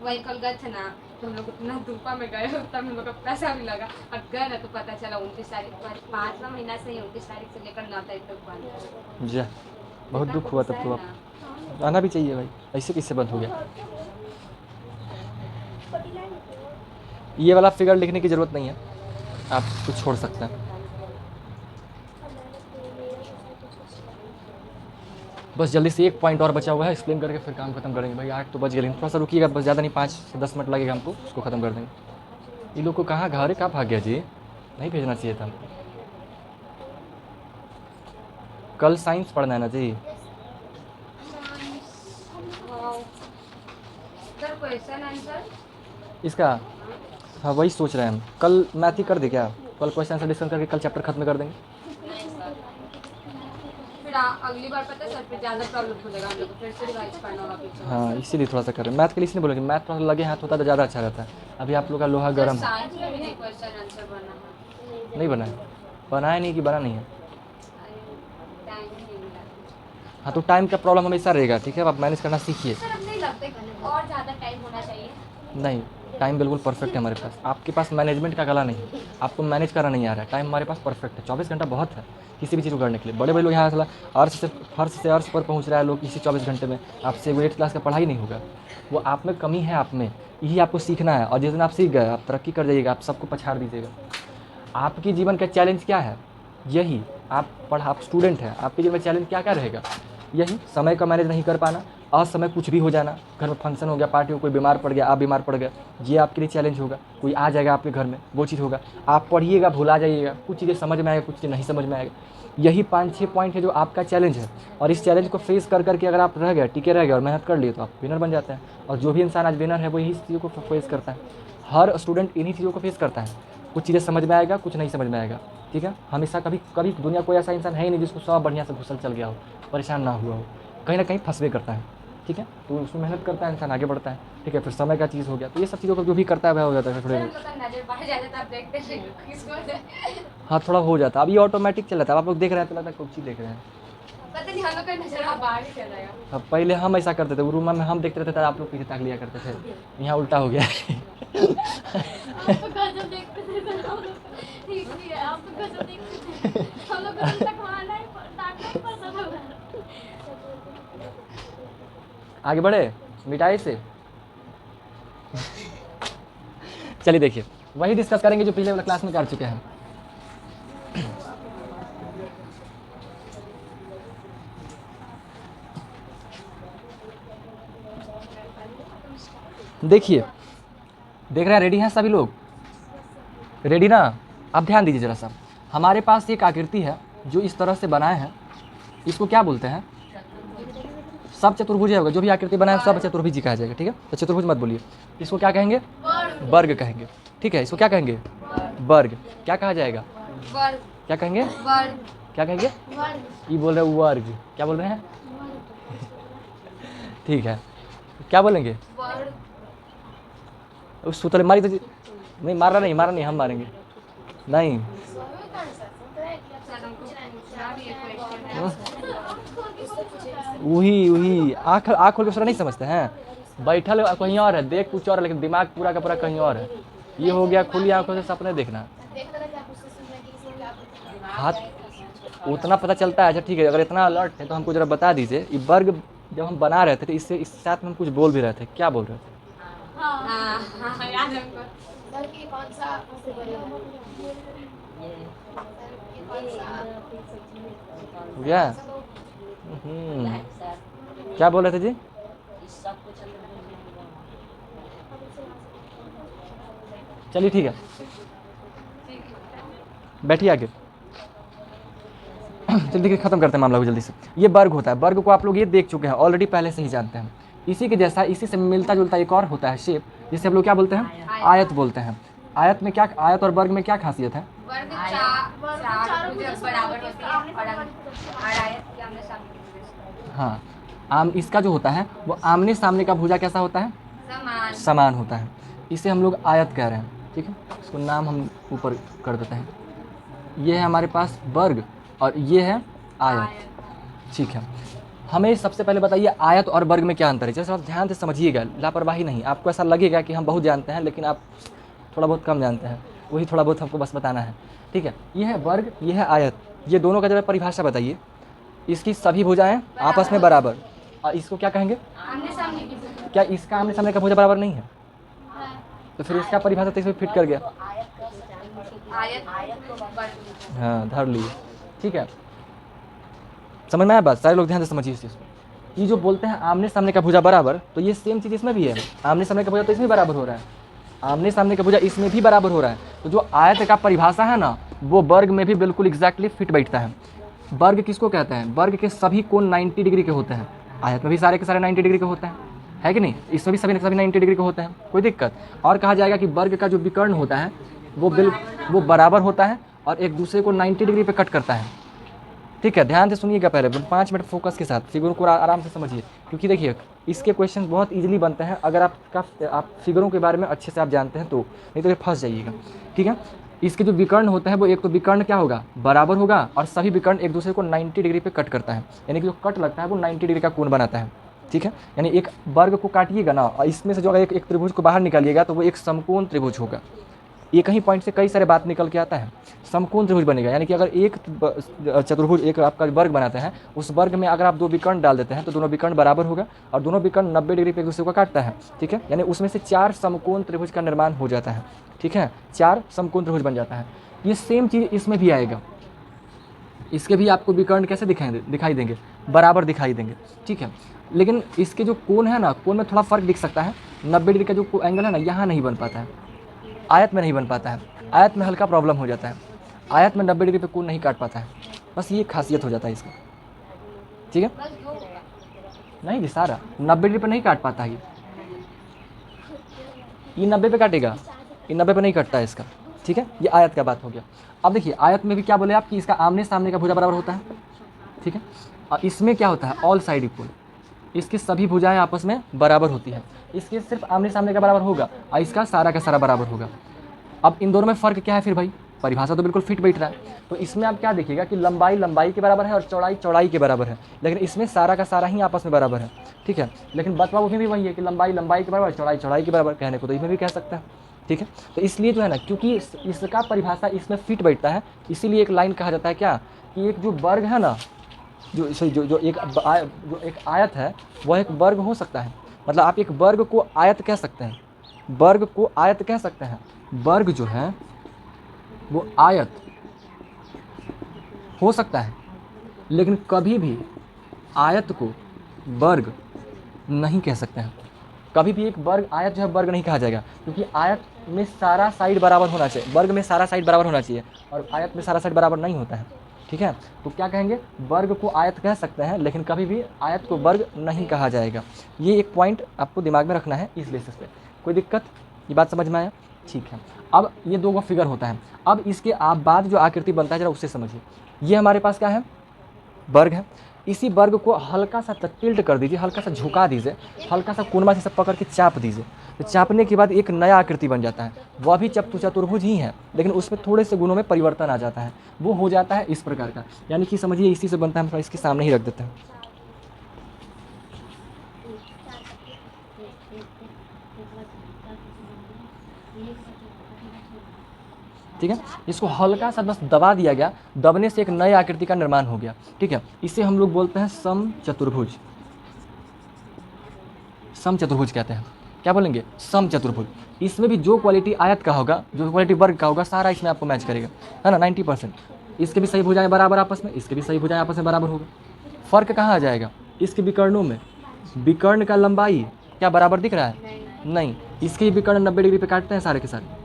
वही कल गए थे ना, तो हम लोग इतना धूपा में गए, तब हम लोग का पैसा भी लगा, और गए ना तो पता चला 29 तारीख पर 5वां महीना से ही 29 तारीख से लेकर 9 तारीख तक बंद।
जा, बहुत दुख हुआ तब तो। आप आना भी चाहिए भाई, ऐसे कैसे बंद हो गया? ये वाला फिगर लिखने की ज़रूरत नहीं है, आप कुछ छोड़ सकते हैं। बस जल्दी से एक पॉइंट और बचा हुआ है, एक्सप्लेन करके फिर काम खत्म करेंगे। भाई 8 तो बज गए, लेकिन थोड़ा सा रुकिएगा, बस ज़्यादा नहीं, 5 से 10 मिनट लगेगा हमको, उसको ख़त्म कर देंगे। ये लोग को कहाँ घर कहाँ भाग गया जी, नहीं भेजना चाहिए था। कल साइंस पढ़ना है ना जी।
सर क्वेश्चन आंसर
इसका हाँ वही सोच रहे हैं हम, कल मैथ ही कर दे क्या, कल क्वेश्चन आंसर डिस्कस करके कल चैप्टर खत्म कर देंगे।
फिर अगली बार पता है सर फिर ज़्यादा प्रॉब्लम हो जाएगा हम लोग को, फिर से रिवाइज करना होगा पीछे।
हाँ इसीलिए थोड़ा सा कर रहे हैं, मैथ के लिए इसलिए बोलेंगे, मैथ थोड़ा लगे हाथ होता तो ज़्यादा अच्छा रहता है। अभी आप लोग का लोहा गर्म है।
साइंस में भी नहीं क्वेश्चन आंसर बना है,
नहीं बना है, बनाया नहीं कि बना नहीं है।
टाइम ही नहीं मिला।
हाँ तो टाइम का प्रॉब्लम हमेशा रहेगा, ठीक है, आप मैनेज करना सीखिए।
सर अब नहीं लगता और ज़्यादा टाइम होना चाहिए।
नहीं, टाइम बिल्कुल परफेक्ट है हमारे पास, आपके पास मैनेजमेंट का कला नहीं, आपको मैनेज करना नहीं आ रहा है। टाइम हमारे पास परफेक्ट है, 24 घंटा बहुत है किसी भी चीज़ को करने के लिए। बड़े बड़े लोग यहाँ साला फर्श से अर्श पर पहुँच रहा है लोग इसी 24 घंटे में, आपसे वो 8 क्लास का पढ़ाई नहीं होगा। वो आप में कमी है, आप में, यही आपको सीखना है। और जिस दिन आप सीख गए आप तरक्की कर जाइएगा, आप सबको पछाड़ दीजिएगा। आपकी जीवन का चैलेंज क्या है, यही आप स्टूडेंट हैं, आपके जीवन में चैलेंज क्या क्या रहेगा, यही समय का मैनेज नहीं कर पाना, असमय कुछ भी हो जाना, घर में फंक्शन हो गया, पार्टी हो, कोई बीमार पड़ गया, आप बीमार पड़ गए, ये आपके लिए चैलेंज होगा। कोई आ जाएगा आपके घर में, वो चीज़ होगा। आप पढ़िएगा, भुला जाइएगा, कुछ चीज़ें समझ में आएगा, कुछ चीज़ें नहीं समझ में आएगा। यही 5-6 पॉइंट है जो आपका चैलेंज है। और इस चैलेंज को फेस कर करके अगर आप रह गए, टिके रह गए और मेहनत कर लिए तो आप विनर बन जाते हैं। और जो भी इंसान आज विनर है वो यही चीज़ों को फेस करता है। हर स्टूडेंट इन्हीं चीज़ों को फेस करता है। कुछ चीज़ें समझ में आएगा, कुछ नहीं समझ में आएगा, ठीक है। हमेशा कभी दुनिया कोई ऐसा इंसान है ही नहीं जिसको सब बढ़िया से घुसल चल गया हो, परेशान ना हुआ हो, कहीं ना कहीं फंसवे करता है, ठीक है। तो उसमें मेहनत करता है इंसान, आगे बढ़ता है, ठीक है। फिर समय का चीज़ हो गया, तो ये सब चीज़ों को जो भी करता है वह हो जाता है थोड़े।
नजर बढ़ जाता है आप देखते हैं किसको,
हाँ थोड़ा हो जाता है, अब ये ऑटोमेटिक चल जाता है। आप लोग देख रहे हैं तो लगता है कुछ ही देख रहे हैं।
पता नहीं हम लोग का नजर बाहर ही चला गया।
अब पहले हम ऐसा करते थे, वो रूम में हम देखते रहते थे, आप लोग पीछे ताक लिया करते थे। यहाँ उल्टा हो गया है।
आप तो गजब देखते थे सर, हम लोग ठीक नहीं है, आप तो गजब देखते थे, हम लोग को तक मारना ही डांटना ही पड़ता था।
आगे बढ़े, मिटाई से। चलिए देखिए, वही डिस्कस करेंगे जो पिछले वाला क्लास में कर चुके हैं। देखिए, देख रहे हैं, रेडी हैं सभी लोग, रेडी ना। अब ध्यान दीजिए जरा सा, हमारे पास एक आकृति है जो इस तरह से बनाए हैं, इसको क्या बोलते हैं, सब चतुर्भुज होगा। जो भी आकृति बनाए सब चतुर्भुज ही कहा जाएगा, ठीक है। तो चतुर्भुज मत बोलिए, इसको क्या कहेंगे, वर्ग कहेंगे, ठीक है। इसको क्या कहेंगे, वर्ग। क्या कहा जाएगा,
वर्ग।
क्या कहेंगे,
वर्ग।
क्या कहेंगे, ये बोल रहे हैं वर्ग, क्या बोल रहे हैं, ठीक है। क्या बोलेंगे,
वर्ग।
उस सूत्र मारी तो नहीं, मारा नहीं, हम मारेंगे नहीं। वही आँख खोल के उसरा नहीं समझते हैं, बैठल कहीं और है, देख कुछ और है, लेकिन दिमाग पूरा का पूरा कहीं और है। ये हो गया खुली आंखों से सपने देखना। हाथ उतना पता चलता है, अच्छा ठीक है। अगर इतना अलर्ट है तो हमको जरा बता दीजिए, ये वर्ग जब हम बना रहे थे तो इससे इस साथ में हम कुछ बोल भी रहे थे, क्या बोल रहे थे,
हाँ याद है हमको।
हो गया। क्या बोल रहे थे जी, चलिए ठीक है, बैठिए आगे। जल्दी खत्म करते हैं मामला को जल्दी से। ये वर्ग होता है, वर्ग को आप लोग ये देख चुके हैं ऑलरेडी, पहले से ही जानते हैं। इसी के जैसा, इसी से मिलता जुलता एक और होता है शेप, जिसे हम लोग क्या बोलते हैं, आयत बोलते हैं। आयत में क्या, आयत और वर्ग में क्या खासियत है,
वर्ग चार भुजा बराबर होती है और आयत के आमने सामने।
हाँ, आम इसका जो होता है वो आमने सामने का भुजा कैसा होता है,
समान।
समान होता है। इसे हम लोग आयत कह रहे हैं, ठीक है। इसको नाम हम ऊपर कर देते हैं। ये है हमारे पास वर्ग और ये है आयत, ठीक है। हमें सबसे पहले बताइए आयत और वर्ग में क्या अंतर है। जैसे आप ध्यान से समझिएगा, लापरवाही नहीं। आपको ऐसा लगेगा कि हम बहुत जानते हैं, लेकिन आप थोड़ा बहुत कम जानते हैं, वही थोड़ा बहुत हमको बस बताना है, ठीक है। ये है वर्ग, ये है आयत। ये दोनों का जरा परिभाषा बताइए। इसकी सभी भुजाएं आपस में बराबर, और इसको क्या कहेंगे,
आमने सामने की भुजा।
क्या इसका आमने सामने का भुजा बराबर नहीं है, तो फिर उसका परिभाषा तो इसमें फिट कर गया।
तो आयत कह सकते हैं।
आयत
तो
वर्ग।
हाँ धर लिए, ठीक है, समझ में आया बात? सारे लोग ध्यान से समझिए इस चीज़ को। ये जो बोलते हैं आमने सामने का भुजा बराबर, तो ये सेम चीज़ इसमें भी है। आमने सामने का भुजा तो इसमें बराबर हो रहा है, आमने सामने का भुजा इसमें भी बराबर हो रहा है। तो जो आयत का परिभाषा है ना, वो वर्ग में भी बिल्कुल एग्जैक्टली फिट बैठता है। वर्ग किसको कहते हैं? वर्ग के सभी कोण 90 डिग्री के होते हैं। आयत में भी सारे के सारे 90 डिग्री के होते हैं, है कि नहीं? इसमें भी सभी 90 डिग्री के होते हैं, कोई दिक्कत? और कहा जाएगा कि वर्ग का जो विकर्ण होता है वो बराबर होता है और एक दूसरे को 90 डिग्री पे कट करता है। ठीक है, ध्यान से सुनिएगा, पहले 5 मिनट फोकस के साथ फिगरों को आराम से समझिए, क्योंकि देखिए इसके क्वेश्चन बहुत इजीली बनते हैं अगर आप फिगरों के बारे में अच्छे से आप जानते हैं तो, नहीं तो फिर फंस जाइएगा। ठीक है, इसके जो विकर्ण होता है वो एक तो विकर्ण क्या होगा? बराबर होगा, और सभी विकर्ण एक दूसरे को 90 डिग्री पे कट करता है, यानी कि जो कट लगता है वो 90 डिग्री का कोण बनाता है। ठीक है, यानी एक वर्ग को काटिएगा ना, और इसमें से जो अगर एक त्रिभुज को बाहर निकालिएगा तो वो एक समकोण त्रिभुज होगा। एक ही पॉइंट से कई सारे बात निकल के आता है, समकोण त्रिभुज बनेगा। यानी कि अगर एक चतुर्भुज एक आपका वर्ग बनाते हैं, उस वर्ग में अगर आप दो विकर्ण डाल देते हैं तो दोनों विकर्ण बराबर होगा और दोनों विकर्ण 90 डिग्री पे एक दूसरे को काटता है। ठीक है, यानी उसमें से 4 समकोण त्रिभुज का निर्माण हो जाता है। ठीक है, 4 समकोण त्रिभुज बन जाता है। ये सेम चीज़ इसमें भी आएगा, इसके भी आपको विकर्ण कैसे दिखाई देंगे? बराबर दिखाई देंगे। ठीक है, लेकिन इसके जो कोण है ना, कोण में थोड़ा फर्क दिख सकता है। 90 डिग्री का जो एंगल है ना, यहाँ नहीं बन पाता है, आयत में नहीं बन पाता है, आयत में हल्का प्रॉब्लम हो जाता है, आयत में 90 डिग्री पे कोण नहीं काट पाता है, बस ये खासियत हो जाता है इसका। ठीक है, नहीं जी सारा 90 डिग्री पे नहीं काट पाता है ये 90 पे काटेगा, ये 90 पे नहीं कटता है इसका। ठीक है, ये आयत का बात हो गया। अब देखिए आयत में भी क्या बोले आप कि इसका आमने सामने का भुजा बराबर होता है। ठीक है, और इसमें क्या होता है? ऑल साइड इक्वल, इसकी सभी भुजाएं आपस में बराबर होती है। इसके सिर्फ आमने सामने का बराबर होगा और इसका सारा का सारा बराबर होगा। अब इन दोनों में फ़र्क क्या है फिर भाई? परिभाषा तो बिल्कुल फिट बैठ रहा है। तो इसमें आप क्या देखिएगा कि लंबाई लंबाई के बराबर है और चौड़ाई चौड़ाई के बराबर है, लेकिन इसमें सारा का सारा ही आपस में बराबर है। ठीक है, लेकिन बतवा उसमें भी वही है कि लंबाई लंबाई के बराबर, चौड़ाई चौड़ाई के बराबर, कहने को तो इसमें भी कह सकता है। ठीक है, तो इसलिए जो है ना, क्योंकि इसका परिभाषा इसमें फिट बैठता है, इसीलिए एक लाइन कहा जाता है क्या कि एक जो वर्ग है ना, जो एक आयत है वह एक वर्ग हो सकता है। मतलब आप एक वर्ग को आयत कह सकते हैं, वर्ग को आयत कह सकते हैं। वर्ग जो है वो आयत हो सकता है, लेकिन कभी भी आयत को वर्ग नहीं कह सकते हैं। कभी भी एक वर्ग आयत जो है वर्ग नहीं कहा जाएगा, क्योंकि आयत में सारा साइड बराबर होना चाहिए, वर्ग में सारा साइड बराबर होना चाहिए, और आयत में सारा साइड बराबर नहीं होता है। ठीक है, तो क्या कहेंगे? वर्ग को आयत कह सकते हैं, लेकिन कभी भी आयत को वर्ग नहीं कहा जाएगा। ये एक पॉइंट आपको दिमाग में रखना है इस बेसिस पे। कोई दिक्कत? ये बात समझ में आया? ठीक है, अब ये दो फिगर होता है। अब इसके आप बाद जो आकृति बनता है जरा उससे समझिए। ये हमारे पास क्या है? वर्ग है। इसी वर्ग को हल्का सा टिल्ट कर दीजिए, हल्का सा झुका दीजिए, हल्का सा कोनमा से सब पकड़ के चाप दीजिए, तो चापने के बाद एक नया आकृति बन जाता है। वह भी चतुर्भुज ही है, लेकिन उसमें थोड़े से गुणों में परिवर्तन आ जाता है। वो हो जाता है इस प्रकार का, यानी कि समझिए इसी से बनता है। हम इसके सामने ही रख देते हैं। ठीक है, इसको हल्का सा बस दबा दिया गया, दबने से एक नए आकृति का निर्माण हो गया। ठीक है, इसे हम लोग बोलते हैं समचतुर्भुज। समचतुर्भुज कहते हैं। क्या बोलेंगे? समचतुर्भुज। इसमें भी जो क्वालिटी आयत का होगा, जो क्वालिटी वर्ग का होगा, सारा इसमें आपको मैच करेगा, है ना, 90%। इसके भी सही भुजाएं बराबर आपस में, इसके भी सही भुजाएं आपस में बराबर होगा। फर्क कहाँ आ जाएगा? इसके विकर्णों में। विकर्ण का लंबाई क्या बराबर दिख रहा है? नहीं। इसके विकर्ण 90 डिग्री पे काटते हैं सारे के सारे,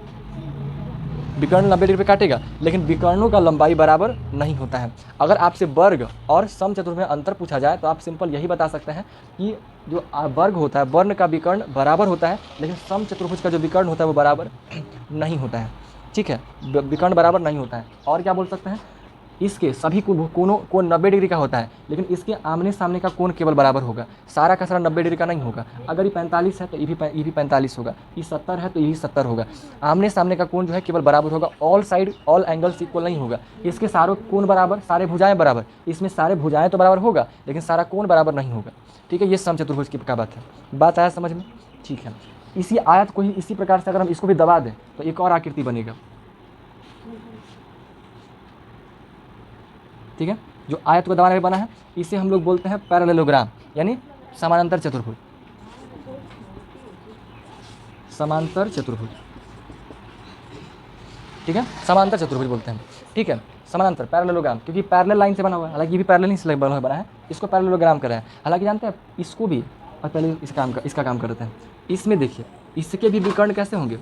विकर्ण 90 डिग्री पे काटेगा, लेकिन विकर्णों का लंबाई बराबर नहीं होता है। अगर आपसे वर्ग और समचतुर्भुज में अंतर पूछा जाए तो आप सिंपल यही बता सकते हैं कि जो वर्ग होता है, वर्ण का विकर्ण बराबर होता है, लेकिन समचतुर्भुज का जो विकर्ण होता है वो बराबर नहीं होता है। ठीक है, विकर्ण बराबर नहीं होता है। और क्या बोल सकते हैं? इसके सभी कोणों 90 डिग्री का होता है, लेकिन इसके आमने सामने का कोण केवल बराबर होगा, सारा का सारा 90 डिग्री का नहीं होगा। अगर ये 45 है तो ये भी 45 होगा, ये 70 है तो ये 70 होगा। आमने सामने का कोण जो है केवल बराबर होगा, all side all angles equal नहीं होगा। इसके सारे कोण बराबर, सारे भुजाएं बराबर, इसमें सारे भुजाएं तो बराबर होगा, लेकिन सारा कोण बराबर नहीं होगा। ठीक है, ये समचतुर्भुज की का बात है। बात आया समझ में? ठीक है, इसी आयत को ही इसी प्रकार से अगर हम इसको भी दबा दें तो एक और आकृति बनेगा। ठीक है, जो आयत को दबाने में बना है इसे हम लोग बोलते हैं पैरेललोग्राम, यानी समानांतर चतुर्भुज। समांतर चतुर्भुज, ठीक है, समांतर चतुर्भुज बोलते हैं, ठीक है। समानांतर पैरेललोग्राम, क्योंकि पैरेलल लाइन से बना हुआ है, हालांकि ये भी पैरेलल ही से बना है, इसको पैरेललोग्राम करा है। हालांकि जानते हैं इसको भी, और पहले इसका काम करते हैं। इसमें देखिए इसके भी विकर्ण कैसे होंगे,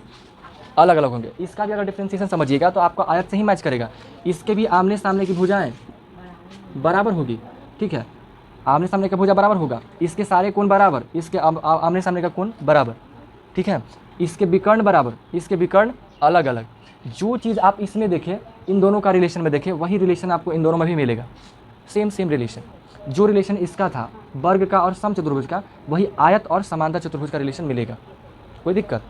अलग अलग होंगे। इसका भी अगर डिफ्रेंसिएशन समझिएगा तो आपको आयत से ही मैच करेगा। इसके भी आमने सामने की भुजाएं बराबर होगी, ठीक है, आमने सामने का भुजा बराबर होगा, इसके सारे कोण बराबर, इसके आमने सामने का कोण बराबर, ठीक है। इसके विकर्ण बराबर, इसके विकर्ण अलग अलग। जो चीज़ आप इसमें देखें, इन दोनों का रिलेशन में देखें, वही रिलेशन आपको इन दोनों में भी मिलेगा, सेम रिलेशन। जो रिलेशन इसका था वर्ग का और समचतुर्भुज का, वही आयत और समांतर चतुर्भुज का रिलेशन मिलेगा, कोई दिक्कत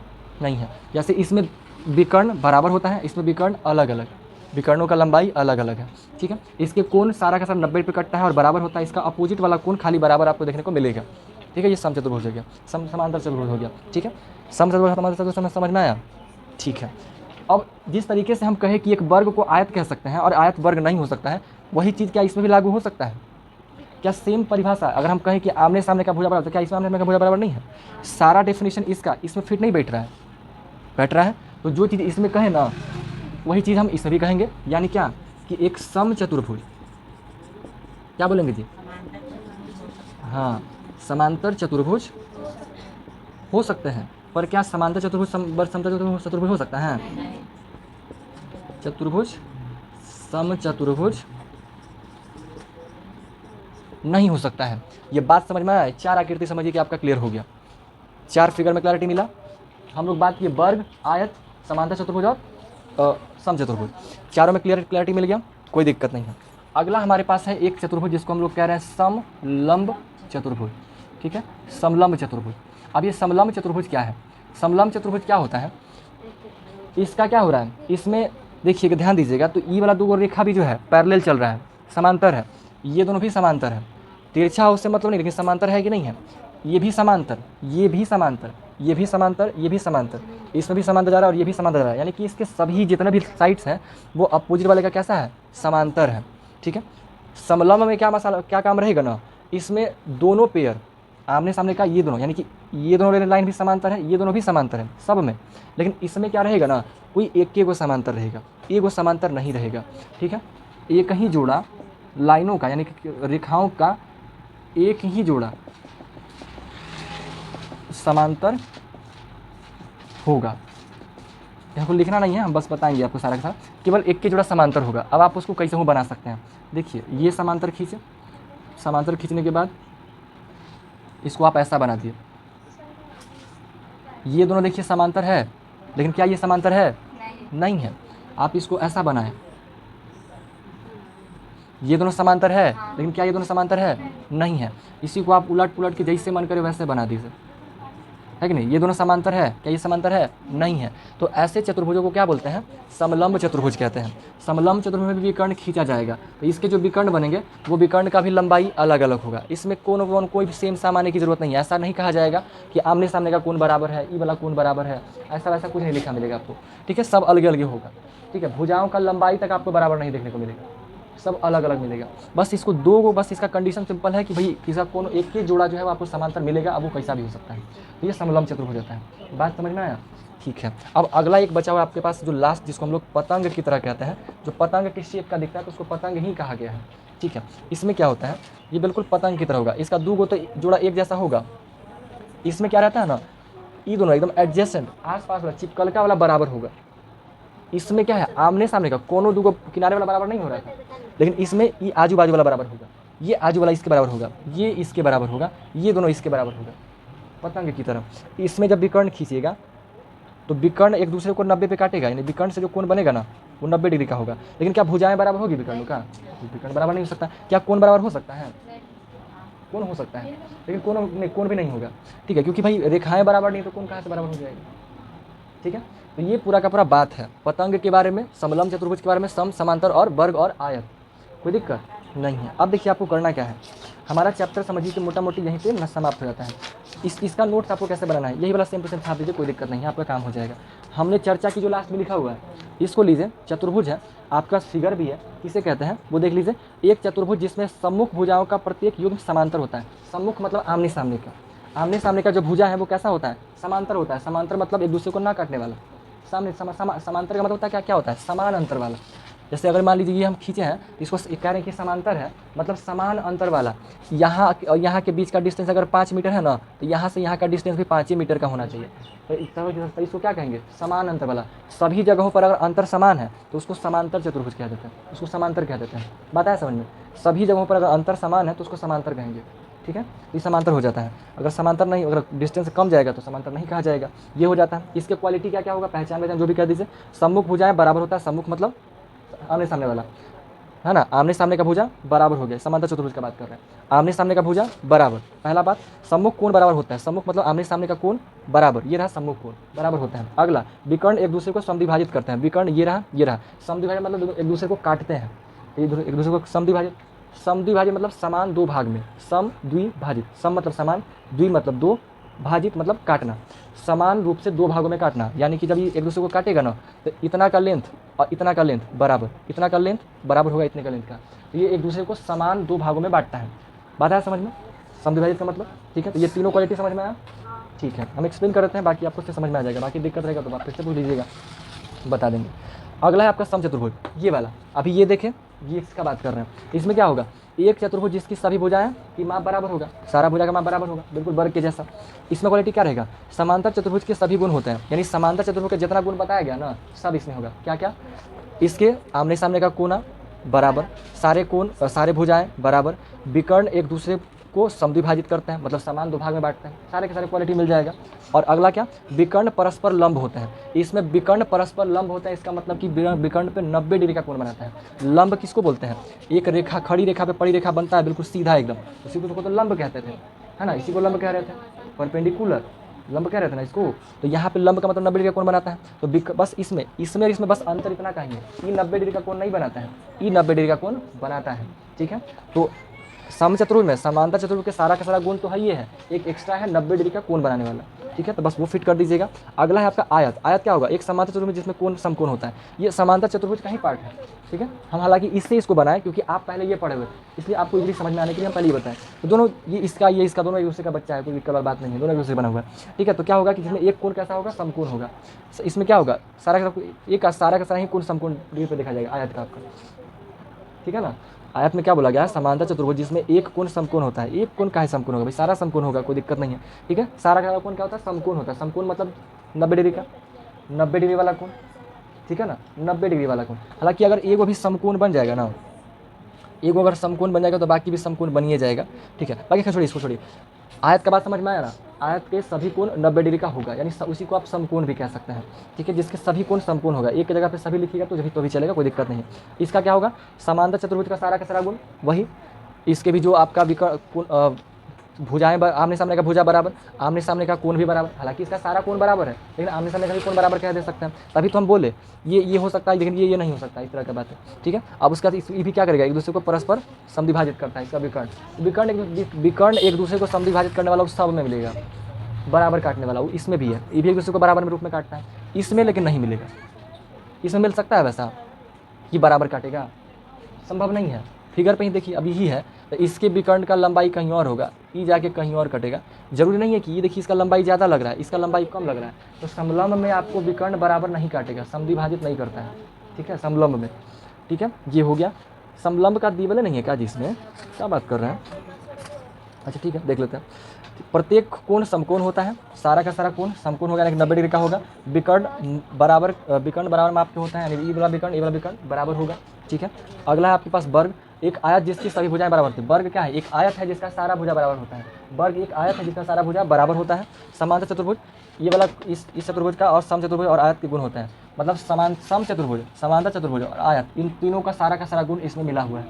नहीं है। जैसे इसमें विकर्ण बराबर होता है, इसमें विकर्ण अलग अलग, विकर्णों का लंबाई अलग अलग है, ठीक है। इसके कोण सारा का सारा 90 पे कटता है और बराबर होता है, इसका अपोजिट वाला कोण खाली बराबर आपको देखने को मिलेगा, ठीक है। ये समचतुर्भुज हो गया, समांतर चतुर्भुज हो गया, ठीक है। समचतुर्भुज समांतर चतुर्भुज समझ में आया, ठीक है। अब जिस तरीके से हम कहे कि एक वर्ग को आयत कह सकते हैं और आयत वर्ग नहीं हो सकता है, वही चीज़ क्या इसमें भी लागू हो सकता है? क्या सेम परिभाषा अगर हम कहें कि आमने सामने का भुजा बराबर, तो क्या इसमें आमने सामने का भुजा बराबर नहीं है? सारा डेफिनेशन इसका इसमें फिट नहीं बैठ रहा है, बैठ रहा है। तो जो चीज़ इसमें कहे ना, वही चीज़ हम इसमें भी कहेंगे, यानी क्या कि एक समचतुर्भुज, क्या बोलेंगे जी? हाँ, समांतर चतुर्भुज हो सकते हैं, पर क्या समांतर चतुर्भुज समचतुर्भुज चतुर्भुज हो सकता है? चतुर्भुज समचतुर्भुज नहीं हो सकता है। ये बात समझ में आया? 4 आकृति समझिए कि आपका क्लियर हो गया, 4 फिगर में क्लैरिटी मिला। हम लोग बात किए वर्ग, आयत, समांतर चतुर्भुज और समचतुर्भुज, चारों में क्लैरिटी मिल गया, कोई दिक्कत नहीं है। अगला हमारे पास है एक चतुर्भुज जिसको हम लोग कह रहे हैं समलंब चतुर्भुज, ठीक है, समलंब चतुर्भुज। अब ये समलंब चतुर्भुज क्या है? समलंब चतुर्भुज क्या होता है? इसका क्या हो रहा है, इसमें देखिएगा, ध्यान दीजिएगा, तो ई वाला 2 रेखा भी जो है पैरेलल चल रहा है, समांतर है, ये दोनों भी समांतर है। तिरछा उससे मतलब नहीं, लेकिन समांतर है कि नहीं है? ये भी समांतर, ये भी समांतर, ये भी समांतर, ये भी समांतर, इसमें भी समांतर जा रहा है और ये भी समांतर जा रहा है, यानी कि इसके सभी जितने भी साइड्स हैं वो अपोजिट वाले का कैसा है? समांतर है, ठीक है। समलंब में क्या काम रहेगा ना, इसमें दोनों पेयर आमने सामने का, ये दोनों, यानी कि ये दोनों लाइन भी समांतर है, ये दोनों भी समांतर है सब में, लेकिन इसमें क्या रहेगा ना, कोई एक को समांतर रहेगा, एक को समांतर नहीं रहेगा, ठीक है। एक ही जोड़ा लाइनों का, यानी कि रेखाओं का एक ही जोड़ा समांतर होगा। यहाँ को लिखना नहीं है, हम बस बताएंगे आपको सारा का सारा, केवल एक के जोड़ा समांतर होगा। अब आप उसको कैसे हो बना सकते हैं, देखिए ये समांतर खींचे, समांतर खींचने के बाद इसको आप ऐसा बना दिए, ये दोनों देखिए समांतर है, लेकिन क्या ये समांतर है? नहीं है। आप इसको ऐसा बनाएं, ये दोनों समांतर है, लेकिन क्या ये दोनों समांतर है? नहीं है। इसी को आप उलट पुलट के जैसे मन करे वैसे बना दीजिए, है कि नहीं? ये दोनों समांतर है, क्या ये समांतर है? नहीं है। तो ऐसे चतुर्भुजों को क्या बोलते हैं? समलंब चतुर्भुज कहते हैं। समलंब चतुर्भुज में भी विकर्ण खींचा जाएगा, तो इसके जो विकर्ण बनेंगे वो विकर्ण का भी लंबाई अलग अलग होगा। इसमें कोई भी सेम सामान्य की जरूरत नहीं है। ऐसा नहीं कहा जाएगा कि आमने सामने का कोण बराबर है, ई वाला कोण बराबर है, ऐसा वैसा कुछ नहीं लिखा मिलेगा आपको, ठीक है। सब अलग अलग होगा, ठीक है। भुजाओं का लंबाई तक आपको बराबर नहीं देखने को मिलेगा, सब अलग अलग मिलेगा। बस इसको दो को, बस इसका कंडीशन सिंपल है कि भाई किसी कौन एक ही जोड़ा जो है वो आपको समांतर मिलेगा, अब वो कैसा भी हो सकता है। तो ये समलंब चतुर्भुज होता है। बात समझ में आया? ठीक है। अब अगला एक बचा हुआ आपके पास जो लास्ट, जिसको हम लोग पतंग की तरह कहते हैं, जो पतंग किस शेप का दिखता है तो उसको पतंग ही कहा गया है, ठीक है। इसमें क्या होता है, ये बिल्कुल पतंग की तरह होगा, इसका 2 गो तो जोड़ा एक जैसा होगा। इसमें क्या रहता है ना, ये दोनों एकदम एडजेसेंट, आसपास वाला चिपकलका वाला बराबर होगा। इसमें क्या है, आमने सामने का कोनो 2 किनारे वाला बराबर नहीं हो रहा है, लेकिन इसमें ये आजू बाजू वाला बराबर होगा, ये आजू वाला इसके बराबर होगा, ये इसके बराबर होगा, ये दोनों इसके बराबर होगा, पतंग की तरह। इसमें जब विकर्ण खींचिएगा तो विकर्ण एक दूसरे को 90 पे काटेगा, यानी विकर्ण से जो कोण बनेगा ना वो 90 डिग्री का होगा। लेकिन क्या भुजाएं बराबर होगी विकर्णों का? विकर्ण बराबर नहीं हो सकता। क्या कोण बराबर हो सकता है? कोण हो सकता है, लेकिन कोण भी नहीं होगा, ठीक है, क्योंकि भाई रेखाएं बराबर नहीं तो कोण कहाँ से बराबर हो जाएगा, ठीक है। तो ये पूरा का पूरा बात है पतंग के बारे में, समलंब चतुर्भुज के बारे में, सम, समांतर और वर्ग और आयत। कोई दिक्कत नहीं है। अब देखिए आपको करना क्या है, हमारा चैप्टर समझिए कि मोटा मोटी यहीं पे समाप्त हो जाता है। इसका नोट्स आपको कैसे बनाना है, यही वाला सेम टू सेम छाप दीजिए, कोई दिक्कत नहीं है, आपका काम हो जाएगा। हमने चर्चा की जो लास्ट में लिखा हुआ है इसको लीजिए, चतुर्भुज है आपका, फिगर भी है, किसे कहते हैं वो देख लीजिए। एक चतुर्भुज जिसमें सम्मुख भुजाओं का प्रत्येक युग्म समांतर होता है। सम्मुख मतलब आमने सामने का, आमने सामने का जो भुजा है वो कैसा होता है, समांतर होता है। समांतर मतलब एक दूसरे को ना काटने वाला। समांतर का मतलब होता है क्या क्या होता है, समान अंतर वाला। जैसे अगर मान लीजिए ये हम खींचे हैं, इसको कह रहे हैं कि समांतर है, मतलब समान अंतर वाला। यहाँ और यहाँ के बीच का डिस्टेंस अगर 5 मीटर है ना, तो यहाँ से यहाँ का डिस्टेंस भी 5 ही मीटर का होना चाहिए। तो इसको क्या कहेंगे, समान अंतर वाला। सभी जगहों पर अगर अंतर समान है तो उसको समांतर चतुर्भुज कह देते हैं, उसको समांतर कह देते हैं। बात आया समझ में। सभी जगहों पर अगर अंतर समान है तो उसको समांतर कहेंगे, ठीक है। ये समांतर हो जाता है। अगर समांतर नहीं, अगर डिस्टेंस कम जाएगा तो समांतर नहीं कहा जाएगा, ये हो जाता है। इसके क्वालिटी क्या क्या होगा, पहचान जो भी कह दीजिए। सम्मुख भुजाएं बराबर होता है, सम्मुख मतलब आमने सामने वाला, है ना। आमने सामने का भुजा बराबर हो गया, समांतर चतुर्भुज का बात कर रहे हैं। आमने सामने का भुजा बराबर, पहला बात। सम्मुख कोण बराबर होता है, सम्मुख मतलब आमने सामने का कोण बराबर, ये रहा सम्मुख कोण बराबर होता है। अगला, विकर्ण एक दूसरे को समद्विभाजित करते हैं। विकर्ण ये रहा, ये रहा। समद्विभाजित मतलब एक दूसरे को काटते हैं, एक दूसरे को समद्विभाजित। समद्विभाजित मतलब समान दो भाग में, समद्विभाजित। सम मतलब समान, द्वि मतलब दो, भाजित मतलब काटना, समान रूप से दो भागों में काटना। यानी कि जब ये एक दूसरे को काटेगा ना, तो इतना का लेंथ और इतना का लेंथ बराबर, इतना का लेंथ बराबर होगा इतने का लेंथ का। तो ये एक दूसरे को समान दो भागों में बांटता है। बात है समझ में, समद्विभाजित का मतलब, ठीक है। तो ये तीनों क्वालिटी समझ में आया, ठीक है। हम एक्सप्लेन कर रहे हैं, बाकी आपको उससे समझ में आ जाएगा। बाकी दिक्कत रहेगा तो आप फिर से पूछ लीजिएगा, बता देंगे। अगला है आपका समचतुर्भुज, ये वाला। अभी ये देखें, ये इसका बात कर रहे हैं। इसमें क्या होगा, एक चतुर्भुज जिसकी सभी भुजाएं की माप बराबर होगा, सारा भुजा का माप बराबर होगा, बिल्कुल वर्ग के जैसा। इसमें क्वालिटी क्या रहेगा, समांतर चतुर्भुज के सभी गुण होते हैं। यानी समांतर चतुर्भुज का जितना गुण बताया गया ना, सब इसमें होगा। क्या क्या, इसके आमने सामने का कोण बराबर, सारे कोण और सारे भुजाएं बराबर, विकर्ण एक दूसरे को समद्विभाजित करते हैं, मतलब समान दो भाग में बांटते हैं, सारे के सारे क्वालिटी मिल जाएगा। और अगला क्या, विकर्ण परस्पर लंब होते हैं। इसमें विकर्ण परस्पर लंब होता है, इसका मतलब कि विकर्ण पे 90 डिग्री का कोण बनाता है। लंब किसको बोलते हैं, एक रेखा खड़ी रेखा पे पड़ी रेखा बनता है बिल्कुल सीधा एकदम, उसी को तो लंब कहते थे, है ना। इसी को लंब कह रहे थे, परपेंडिकुलर लंब कह रहे थे ना इसको। तो यहाँ पे लंब का मतलब 90 डिग्री का कोण बनाता है। तो बस इसमें बस अंतर इतना कहेंगे, ई 90 डिग्री का कोण नहीं बनाता है, ई 90 डिग्री का कोण बनाता है, ठीक है। तो समचतुर्भुज में समांतर चतुर्भुज के सारा का सारा गुण तो है, ये है एक एक्स्ट्रा है 90 डिग्री का कोण बनाने वाला, ठीक है। तो बस वो फिट कर दीजिएगा। अगला है आपका आयत। आयत क्या होगा, एक समांतर चतुर्भुज जिसमें कोण समकोण होता है। ये समांतर चतुर्भुज का ही पार्ट है, ठीक है। हम हालांकि इससे इसको बनाए क्योंकि आप पहले ये पढ़े हुए, इसलिए आपको इजीली समझ में आने के लिए हम पहले ही बताएं। तो दोनों ये इसका दोनों एक दूसरे का बच्चा है, कोई दिक्कत वाली बात नहीं है, दोनों एक दूसरे बना हुआ है, ठीक है। तो क्या होगा कि जिसमें एक कोण कैसा होगा, समकोण होगा। इसमें क्या होगा, सारा का सारा ही कोण समकोण डिग्री पर देखा जाएगा आयत का आपका, ठीक है ना। आयत में क्या बोला गया है, समांतर चतुर्भुज जिसमें एक कोण समकोण होता है। एक कोण का है समकोण होगा भाई, सारा समकोण होगा, कोई दिक्कत नहीं है, ठीक है। सारा का कोण क्या होता है, समकोण होता है। समकोण मतलब 90 डिग्री का, 90 डिग्री वाला कोण, ठीक है ना, 90 डिग्री वाला कोण। हालांकि अगर एक भी समकोण बन जाएगा ना, एक अगर समकोण बन जाएगा तो बाकी भी समकोण बनिए जाएगा, ठीक है। बाकी छोड़िए, इसको छोड़िए। आयत का बात समझ में आया ना, आयत के सभी कोण 90 डिग्री का होगा, यानी उसी को आप समकोण भी कह सकते हैं, ठीक है। जिसके सभी कोण समकोण होगा, एक जगह पे सभी लिखिएगा तो भी चलेगा, कोई दिक्कत नहीं। इसका क्या होगा, समांतर चतुर्भुज का सारा गुण वही। इसके भी जो आपका भुजाएं आमने सामने का भुजा बराबर, आमने सामने का कोण भी बराबर। हालांकि इसका सारा कोण बराबर है, लेकिन आमने सामने का भी कोण बराबर कह दे सकते हैं, तभी तो हम बोले ये हो सकता है, लेकिन ये नहीं हो सकता, इस तरह की बात है, ठीक है। अब उसका ये भी क्या करेगा, एक दूसरे को परस्पर समद्विभाजित करता है। इसका विकर्ण एक दूसरे को समद्विभाजित करने वाला उस सब में मिलेगा, बराबर काटने वाला वो इसमें भी है, ये भी एक दूसरे को बराबर में रूप में काटता है, इसमें लेकिन नहीं मिलेगा। इसमें मिल सकता है वैसा कि बराबर काटेगा, संभव नहीं है। फिगर पे ही देखिए, अभी ही है तो इसके विकर्ण का लंबाई कहीं और होगा, ई जाके कहीं और कटेगा। जरूरी नहीं है कि ये देखिए इसका लंबाई ज़्यादा लग रहा है, इसका लंबाई कम लग रहा है, तो समलंब में आपको विकर्ण बराबर नहीं काटेगा, समद्विभाजित नहीं करता है, ठीक है, समलंब में, ठीक है। ये हो गया। समलंब का दिवले नहीं है क्या, जिसमें क्या बात कर रहे हैं, अच्छा ठीक है, देख लेते हैं। प्रत्येक कोण समकोण होता है, सारा का सारा कोण समकोण होगा, यानी 90 डिग्री का होगा। विकर्ण बराबर माप के होता है, यानी ये वाला विकर्ण बराबर होगा, ठीक है। अगला है आपके पास वर्ग। एक आयत जिसकी सभी भुजाएं बराबर होती है। वर्ग क्या है, एक आयत है जिसका सारा भुजा बराबर होता है। वर्ग एक आयत है जिसका सारा भुजा बराबर होता है। समांतर चतुर्भुज, ये वाला इस चतुर्भुज का और समचतुर्भुज और आयत के गुण होते हैं, मतलब सम चतुर्भुज, समांतर चतुर्भुज और आयत, इन तीनों का सारा गुण इसमें मिला हुआ है।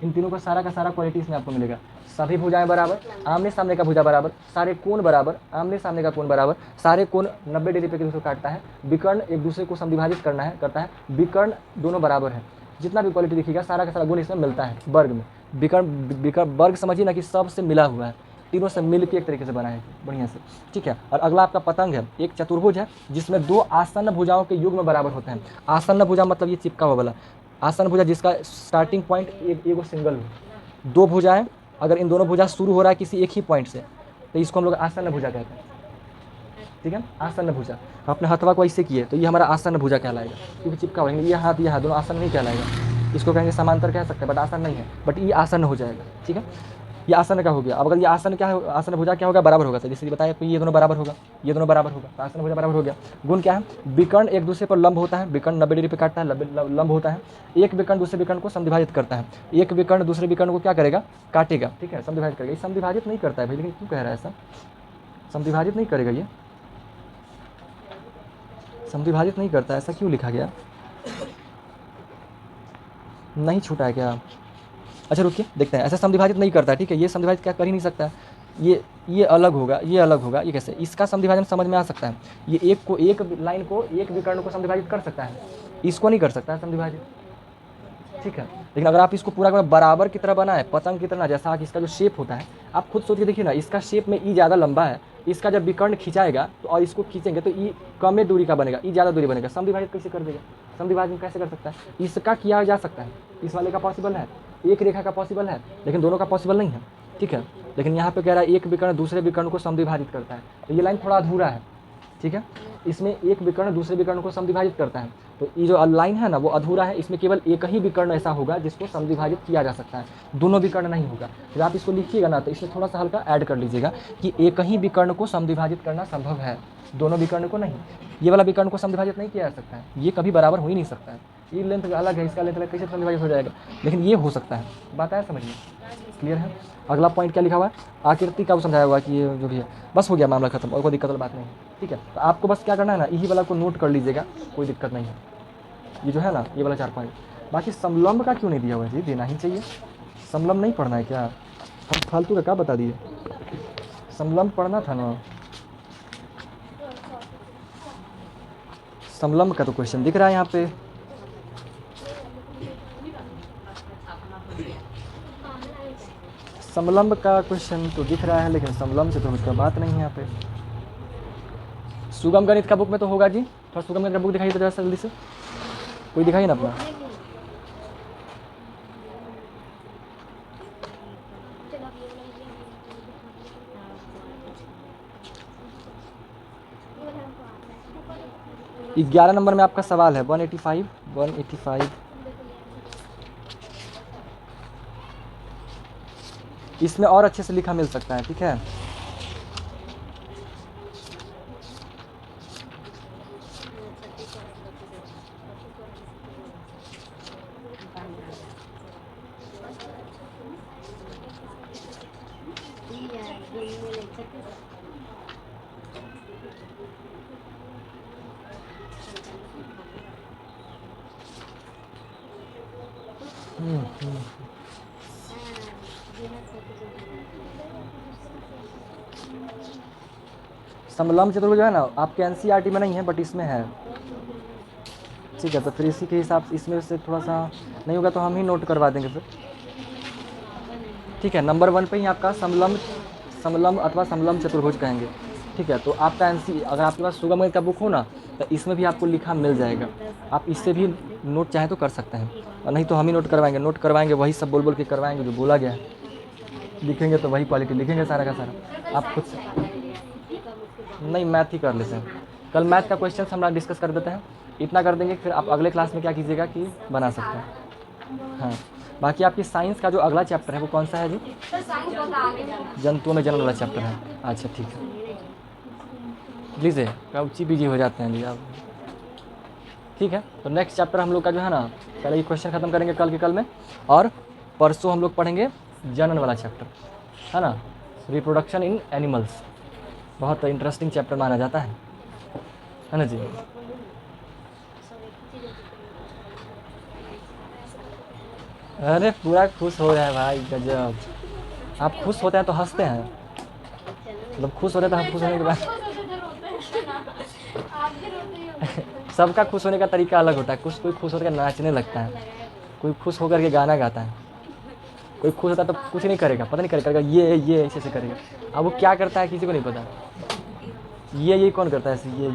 इन तीनों का सारा क्वालिटी इसमें आपको मिलेगा। सभी भुजाएं बराबर, आमने सामने का भुजा बराबर, सारे कोण बराबर, आमने सामने का कोण बराबर, सारे कोण 90 डिग्री पे दूसरे काटता है। विकर्ण एक दूसरे को समद्विभाजित करता है। विकर्ण दोनों बराबर है। जितना भी क्वालिटी दिखेगा सारा का सारा गुण इसमें मिलता है वर्ग में। विकर्ण वर्ग समझिए ना कि सब से मिला हुआ है, तीनों से मिल के एक तरीके से बना है बढ़िया से, ठीक है। और अगला आपका पतंग है। एक चतुर्भुज है जिसमें दो आसन्न भुजाओं के युग्म बराबर होते हैं। आसन्न भुजा मतलब ये चिपका हुआ वाला आसन्न भुजा, जिसका स्टार्टिंग पॉइंट एक सिंगल हो। दो भुजाएं, अगर इन दोनों भुजा शुरू हो रहा है किसी एक ही पॉइंट से, तो इसको हम लोग आसन भुजा कहते हैं, ठीक है, आसन भुजा। अपने हथवा को ऐसे किए तो ये हमारा आसन भुजा कहलाएगा, क्योंकि चिपका हुआ है। ये हाथ दोनों आसन नहीं कहलाएगा, इसको कहेंगे समांतर कह सकते हैं, बट आसन नहीं है, बट ये आसन हो जाएगा, ठीक है। ये आसन का हो गया। अब अगर ये आसन क्या है, आसन भुजा क्या होगा, बराबर होगा। तो जैसे बताया कि ये दोनों बराबर होगा, ये दोनों बराबर होगा, तो आसन भुजा बराबर हो गया। गुण क्या है, विकर्ण एक दूसरे पर लंब होता है, विकर्ण 90 डिग्री पे काटता है, लंब होता है। एक विकर्ण दूसरे विकर्ण को समद्विभाजित करता है, एक विकर्ण दूसरे विकर्ण को क्या करेगा, काटेगा, ठीक है, समद्विभाजित करेगा। ये समद्विभाजित नहीं करता है भाई, लेकिन क्यों कह रहा है ऐसा, समद्विभाजित नहीं करेगा, ये समद्विभाजित नहीं करता, ऐसा क्यों लिखा गया, नहीं छूटा है क्या? अच्छा रुकिए देखते हैं, ऐसा समद्विभाजित नहीं करता है, ठीक है, ये समद्विभाजित क्या कर ही नहीं सकता है। ये अलग होगा, ये अलग होगा, ये कैसे, इसका समद्विभाजन समझ में आ सकता है। ये एक लाइन को एक विकर्ण को समद्विभाजित कर सकता है, इसको नहीं कर सकता है समद्विभाजित, ठीक है। लेकिन अगर आप इसको पूरा बराबर की तरह बनाए, पतंग की तरह, जैसा कि इसका जो शेप होता है, आप खुद सोच के देखिए ना, इसका शेप में ई ज़्यादा लंबा है, इसका जब विकर्ण खिंचाएगा तो और इसको खींचेंगे तो ई कम दूरी का बनेगा, ई ज़्यादा दूरी बनेगा, समद्विभाजित कैसे कर देगा, समद्विभाजन कैसे कर सकता है? इसका किया जा सकता है, इस वाले का पॉसिबल है, एक रेखा का पॉसिबल है, लेकिन दोनों का पॉसिबल नहीं है, ठीक है। लेकिन यहाँ पे कह रहा है एक विकर्ण दूसरे विकर्ण को समद्विभाजित करता है, तो ये लाइन थोड़ा अधूरा है, ठीक है। इसमें एक विकर्ण दूसरे विकर्ण को समद्विभाजित करता है, तो ये जो लाइन है ना वो अधूरा है। इसमें केवल एक ही विकर्ण ऐसा होगा जिसको समद्विभाजित किया जा सकता है, दोनों विकर्ण नहीं होगा। जब आप इसको लिखिएगा ना तो इसमें थोड़ा सा हल्का ऐड कर लीजिएगा कि एक ही विकर्ण को समद्विभाजित करना संभव है, दोनों विकर्ण को नहीं। ये वाला विकर्ण को समद्विभाजित नहीं किया जा सकता है, ये कभी बराबर हो ही नहीं सकता है। ये लेंथ अलग है, इसका लेंथ अलग, कैसे समद्विभाजित हो जाएगा? लेकिन ये हो सकता है, बात आया समझिए, क्लियर है। अगला पॉइंट क्या लिखा हुआ है, आकृति का वो समझाया हुआ कि ये जो भी है, बस हो गया मामला खत्म, और कोई दिक्कत वाली बात नहीं, ठीक है। तो आपको बस क्या करना है ना, यही वाला को नोट कर लीजिएगा, कोई दिक्कत नहीं है। ये जो है ना, ये वाला 4 पॉइंट। बाकी समलंब का क्यों नहीं दिया हुआ है जी, देना ही चाहिए। समलंब नहीं पढ़ना है क्या, हम फालतू का क्या बता दिए, समलंब पढ़ना था ना। समलंब का तो क्वेश्चन दिख रहा है यहाँ पे, समलंब का क्वेश्चन तो दिख रहा है, लेकिन समलंब से तो कुछ बात नहीं है यहाँ पे। सुगम गणित का बुक में तो होगा जी, थोड़ा सुगम गणित का बुक दिखाइए तो जरा जल्दी से, कोई दिखाइए ना अपना। ये 11 नंबर में आपका सवाल है 185। इसमें और अच्छे से लिखा मिल सकता है, ठीक है। समलंब चतुर्भुज जो है ना आपके एनसीईआरटी में नहीं है, बट इसमें है, ठीक है। तो फिर इसी के हिसाब से इसमें से थोड़ा सा नहीं होगा तो हम ही नोट करवा देंगे फिर, ठीक है। नंबर 1 पे ही आपका समलंब अथवा समलंब चतुर्भुज कहेंगे, ठीक है। तो आपका एनसी अगर आपके पास सुगम गणित का बुक हो ना तो इसमें भी आपको लिखा मिल जाएगा, आप इससे भी नोट चाहे तो कर सकते हैं, और नहीं तो हम ही नोट करवाएंगे, वही सब बोल के करवाएंगे जो बोला गया है, लिखेंगे तो वही क्वालिटी लिखेंगे सारा का सारा। आप खुद से नहीं, मैथ ही कर लेते हैं, कल मैथ का क्वेश्चन हम डिस्कस कर देते हैं, इतना कर देंगे, फिर आप अगले क्लास में क्या कीजिएगा कि बना सकते हैं। हाँ, बाकी आपकी साइंस का जो अगला चैप्टर है वो कौन सा है जी? जंतुओं में जन्म वाला चैप्टर है, अच्छा ठीक है। प्लीज़ कब बिजी हो जाते हैं जी आप, ठीक है। तो नेक्स्ट चैप्टर हम लोग का जो है ना, पहले ये क्वेश्चन ख़त्म करेंगे कल में, और परसों हम लोग पढ़ेंगे जनन वाला चैप्टर, है ना, रिप्रोडक्शन इन एनिमल्स। बहुत इंटरेस्टिंग चैप्टर माना जाता है ना जी। अरे पूरा खुश हो रहा है भाई, गजब। आप खुश होते हैं तो हंसते हैं, मतलब खुश होते हैं तो हम खुश होने के बाद सबका खुश होने का तरीका अलग होता है। कोई खुश होकर नाचने लगता है, कोई खुश होकर के गाना गाता है, कोई खुश होता है तो कुछ नहीं करेगा, पता नहीं करेगा ये ऐसे करेगा। अब वो क्या करता है किसी को नहीं पता, ये कौन करता है ऐसे, ये।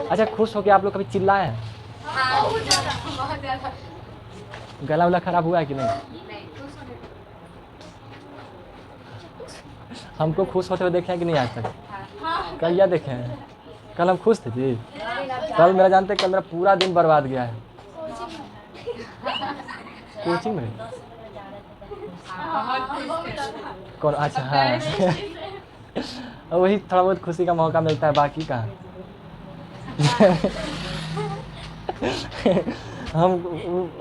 अच्छा, खुश होकर आप लोग कभी चिल्लाए हैं?
बहुत ज़्यादा।
गला उला खराब हुआ है कि नहीं? हमको खुश होते हुए देखे हैं कि नहीं आज तक?
हाँ
कल या देखे हैं? कल हम खुश थे जी। कल मेरा जानते हैं, कल मेरा पूरा दिन बर्बाद गया है कोचिंग में। कौन? अच्छा हाँ। और वही थोड़ा बहुत खुशी का मौका मिलता है, बाकी कहाँ। हम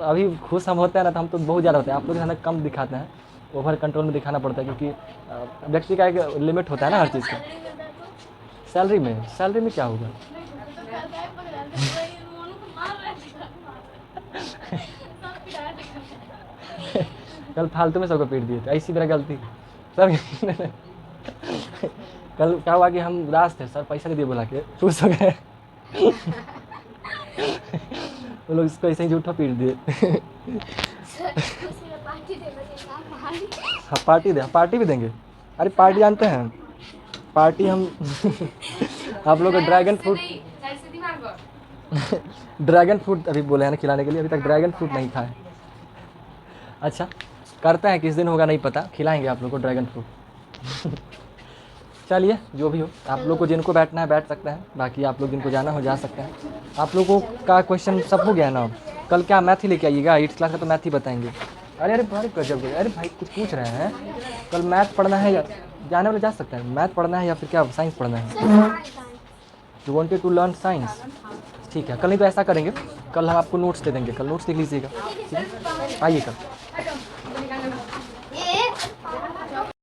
अभी खुश हम होते हैं ना, तो हम तो बहुत ज़्यादा होते हैं। आप लोग ज़्यादा कम दिखाते हैं, ओवर कंट्रोल में दिखाना पड़ता है, क्योंकि व्यक्ति का एक लिमिट होता है ना हर चीज़ का। सैलरी में क्या होगा? कल फालतू में सबको पीट दिए थे, ऐसी मेरा गलती सर। कल क्या हुआ कि हम उदास थे, सर पैसा नहीं दिए बोला के, खुश हो गए। वो लोग इसको ऐसे ही झूठा पीट दिए। हाँ पार्टी भी देंगे। अरे पार्टी जानते हैं, पार्टी हम आप लोग को ड्रैगन फ्रूट अभी बोले हैं ना खिलाने के लिए, अभी तक ड्रैगन फ्रूट नहीं खाए। अच्छा करते हैं, किस दिन होगा नहीं पता, खिलाएंगे आप लोग को ड्रैगन फ्रूट। चलिए जो भी हो, आप लोग को जिनको बैठना है बैठ सकते हैं, बाकी आप लोग जिनको जाना हो जा सकते हैं। आप लोगों का क्वेश्चन सब हो गया ना? कल क्या मैथ ही लेके आइएगा, 8th क्लास का तो मैथ ही बताएंगे। अरे बड़े गजब, अरे भाई कुछ पूछ रहे हैं। कल मैथ पढ़ना है या जाने वाले जा सकते हैं, मैथ पढ़ना है या फिर क्या साइंस पढ़ना है? You wanted to learn science, ठीक है। कल नहीं तो ऐसा करेंगे, कल हम आपको नोट्स दे देंगे, कल नोट्स लिख लीजिएगा, ठीक है? आइए कल।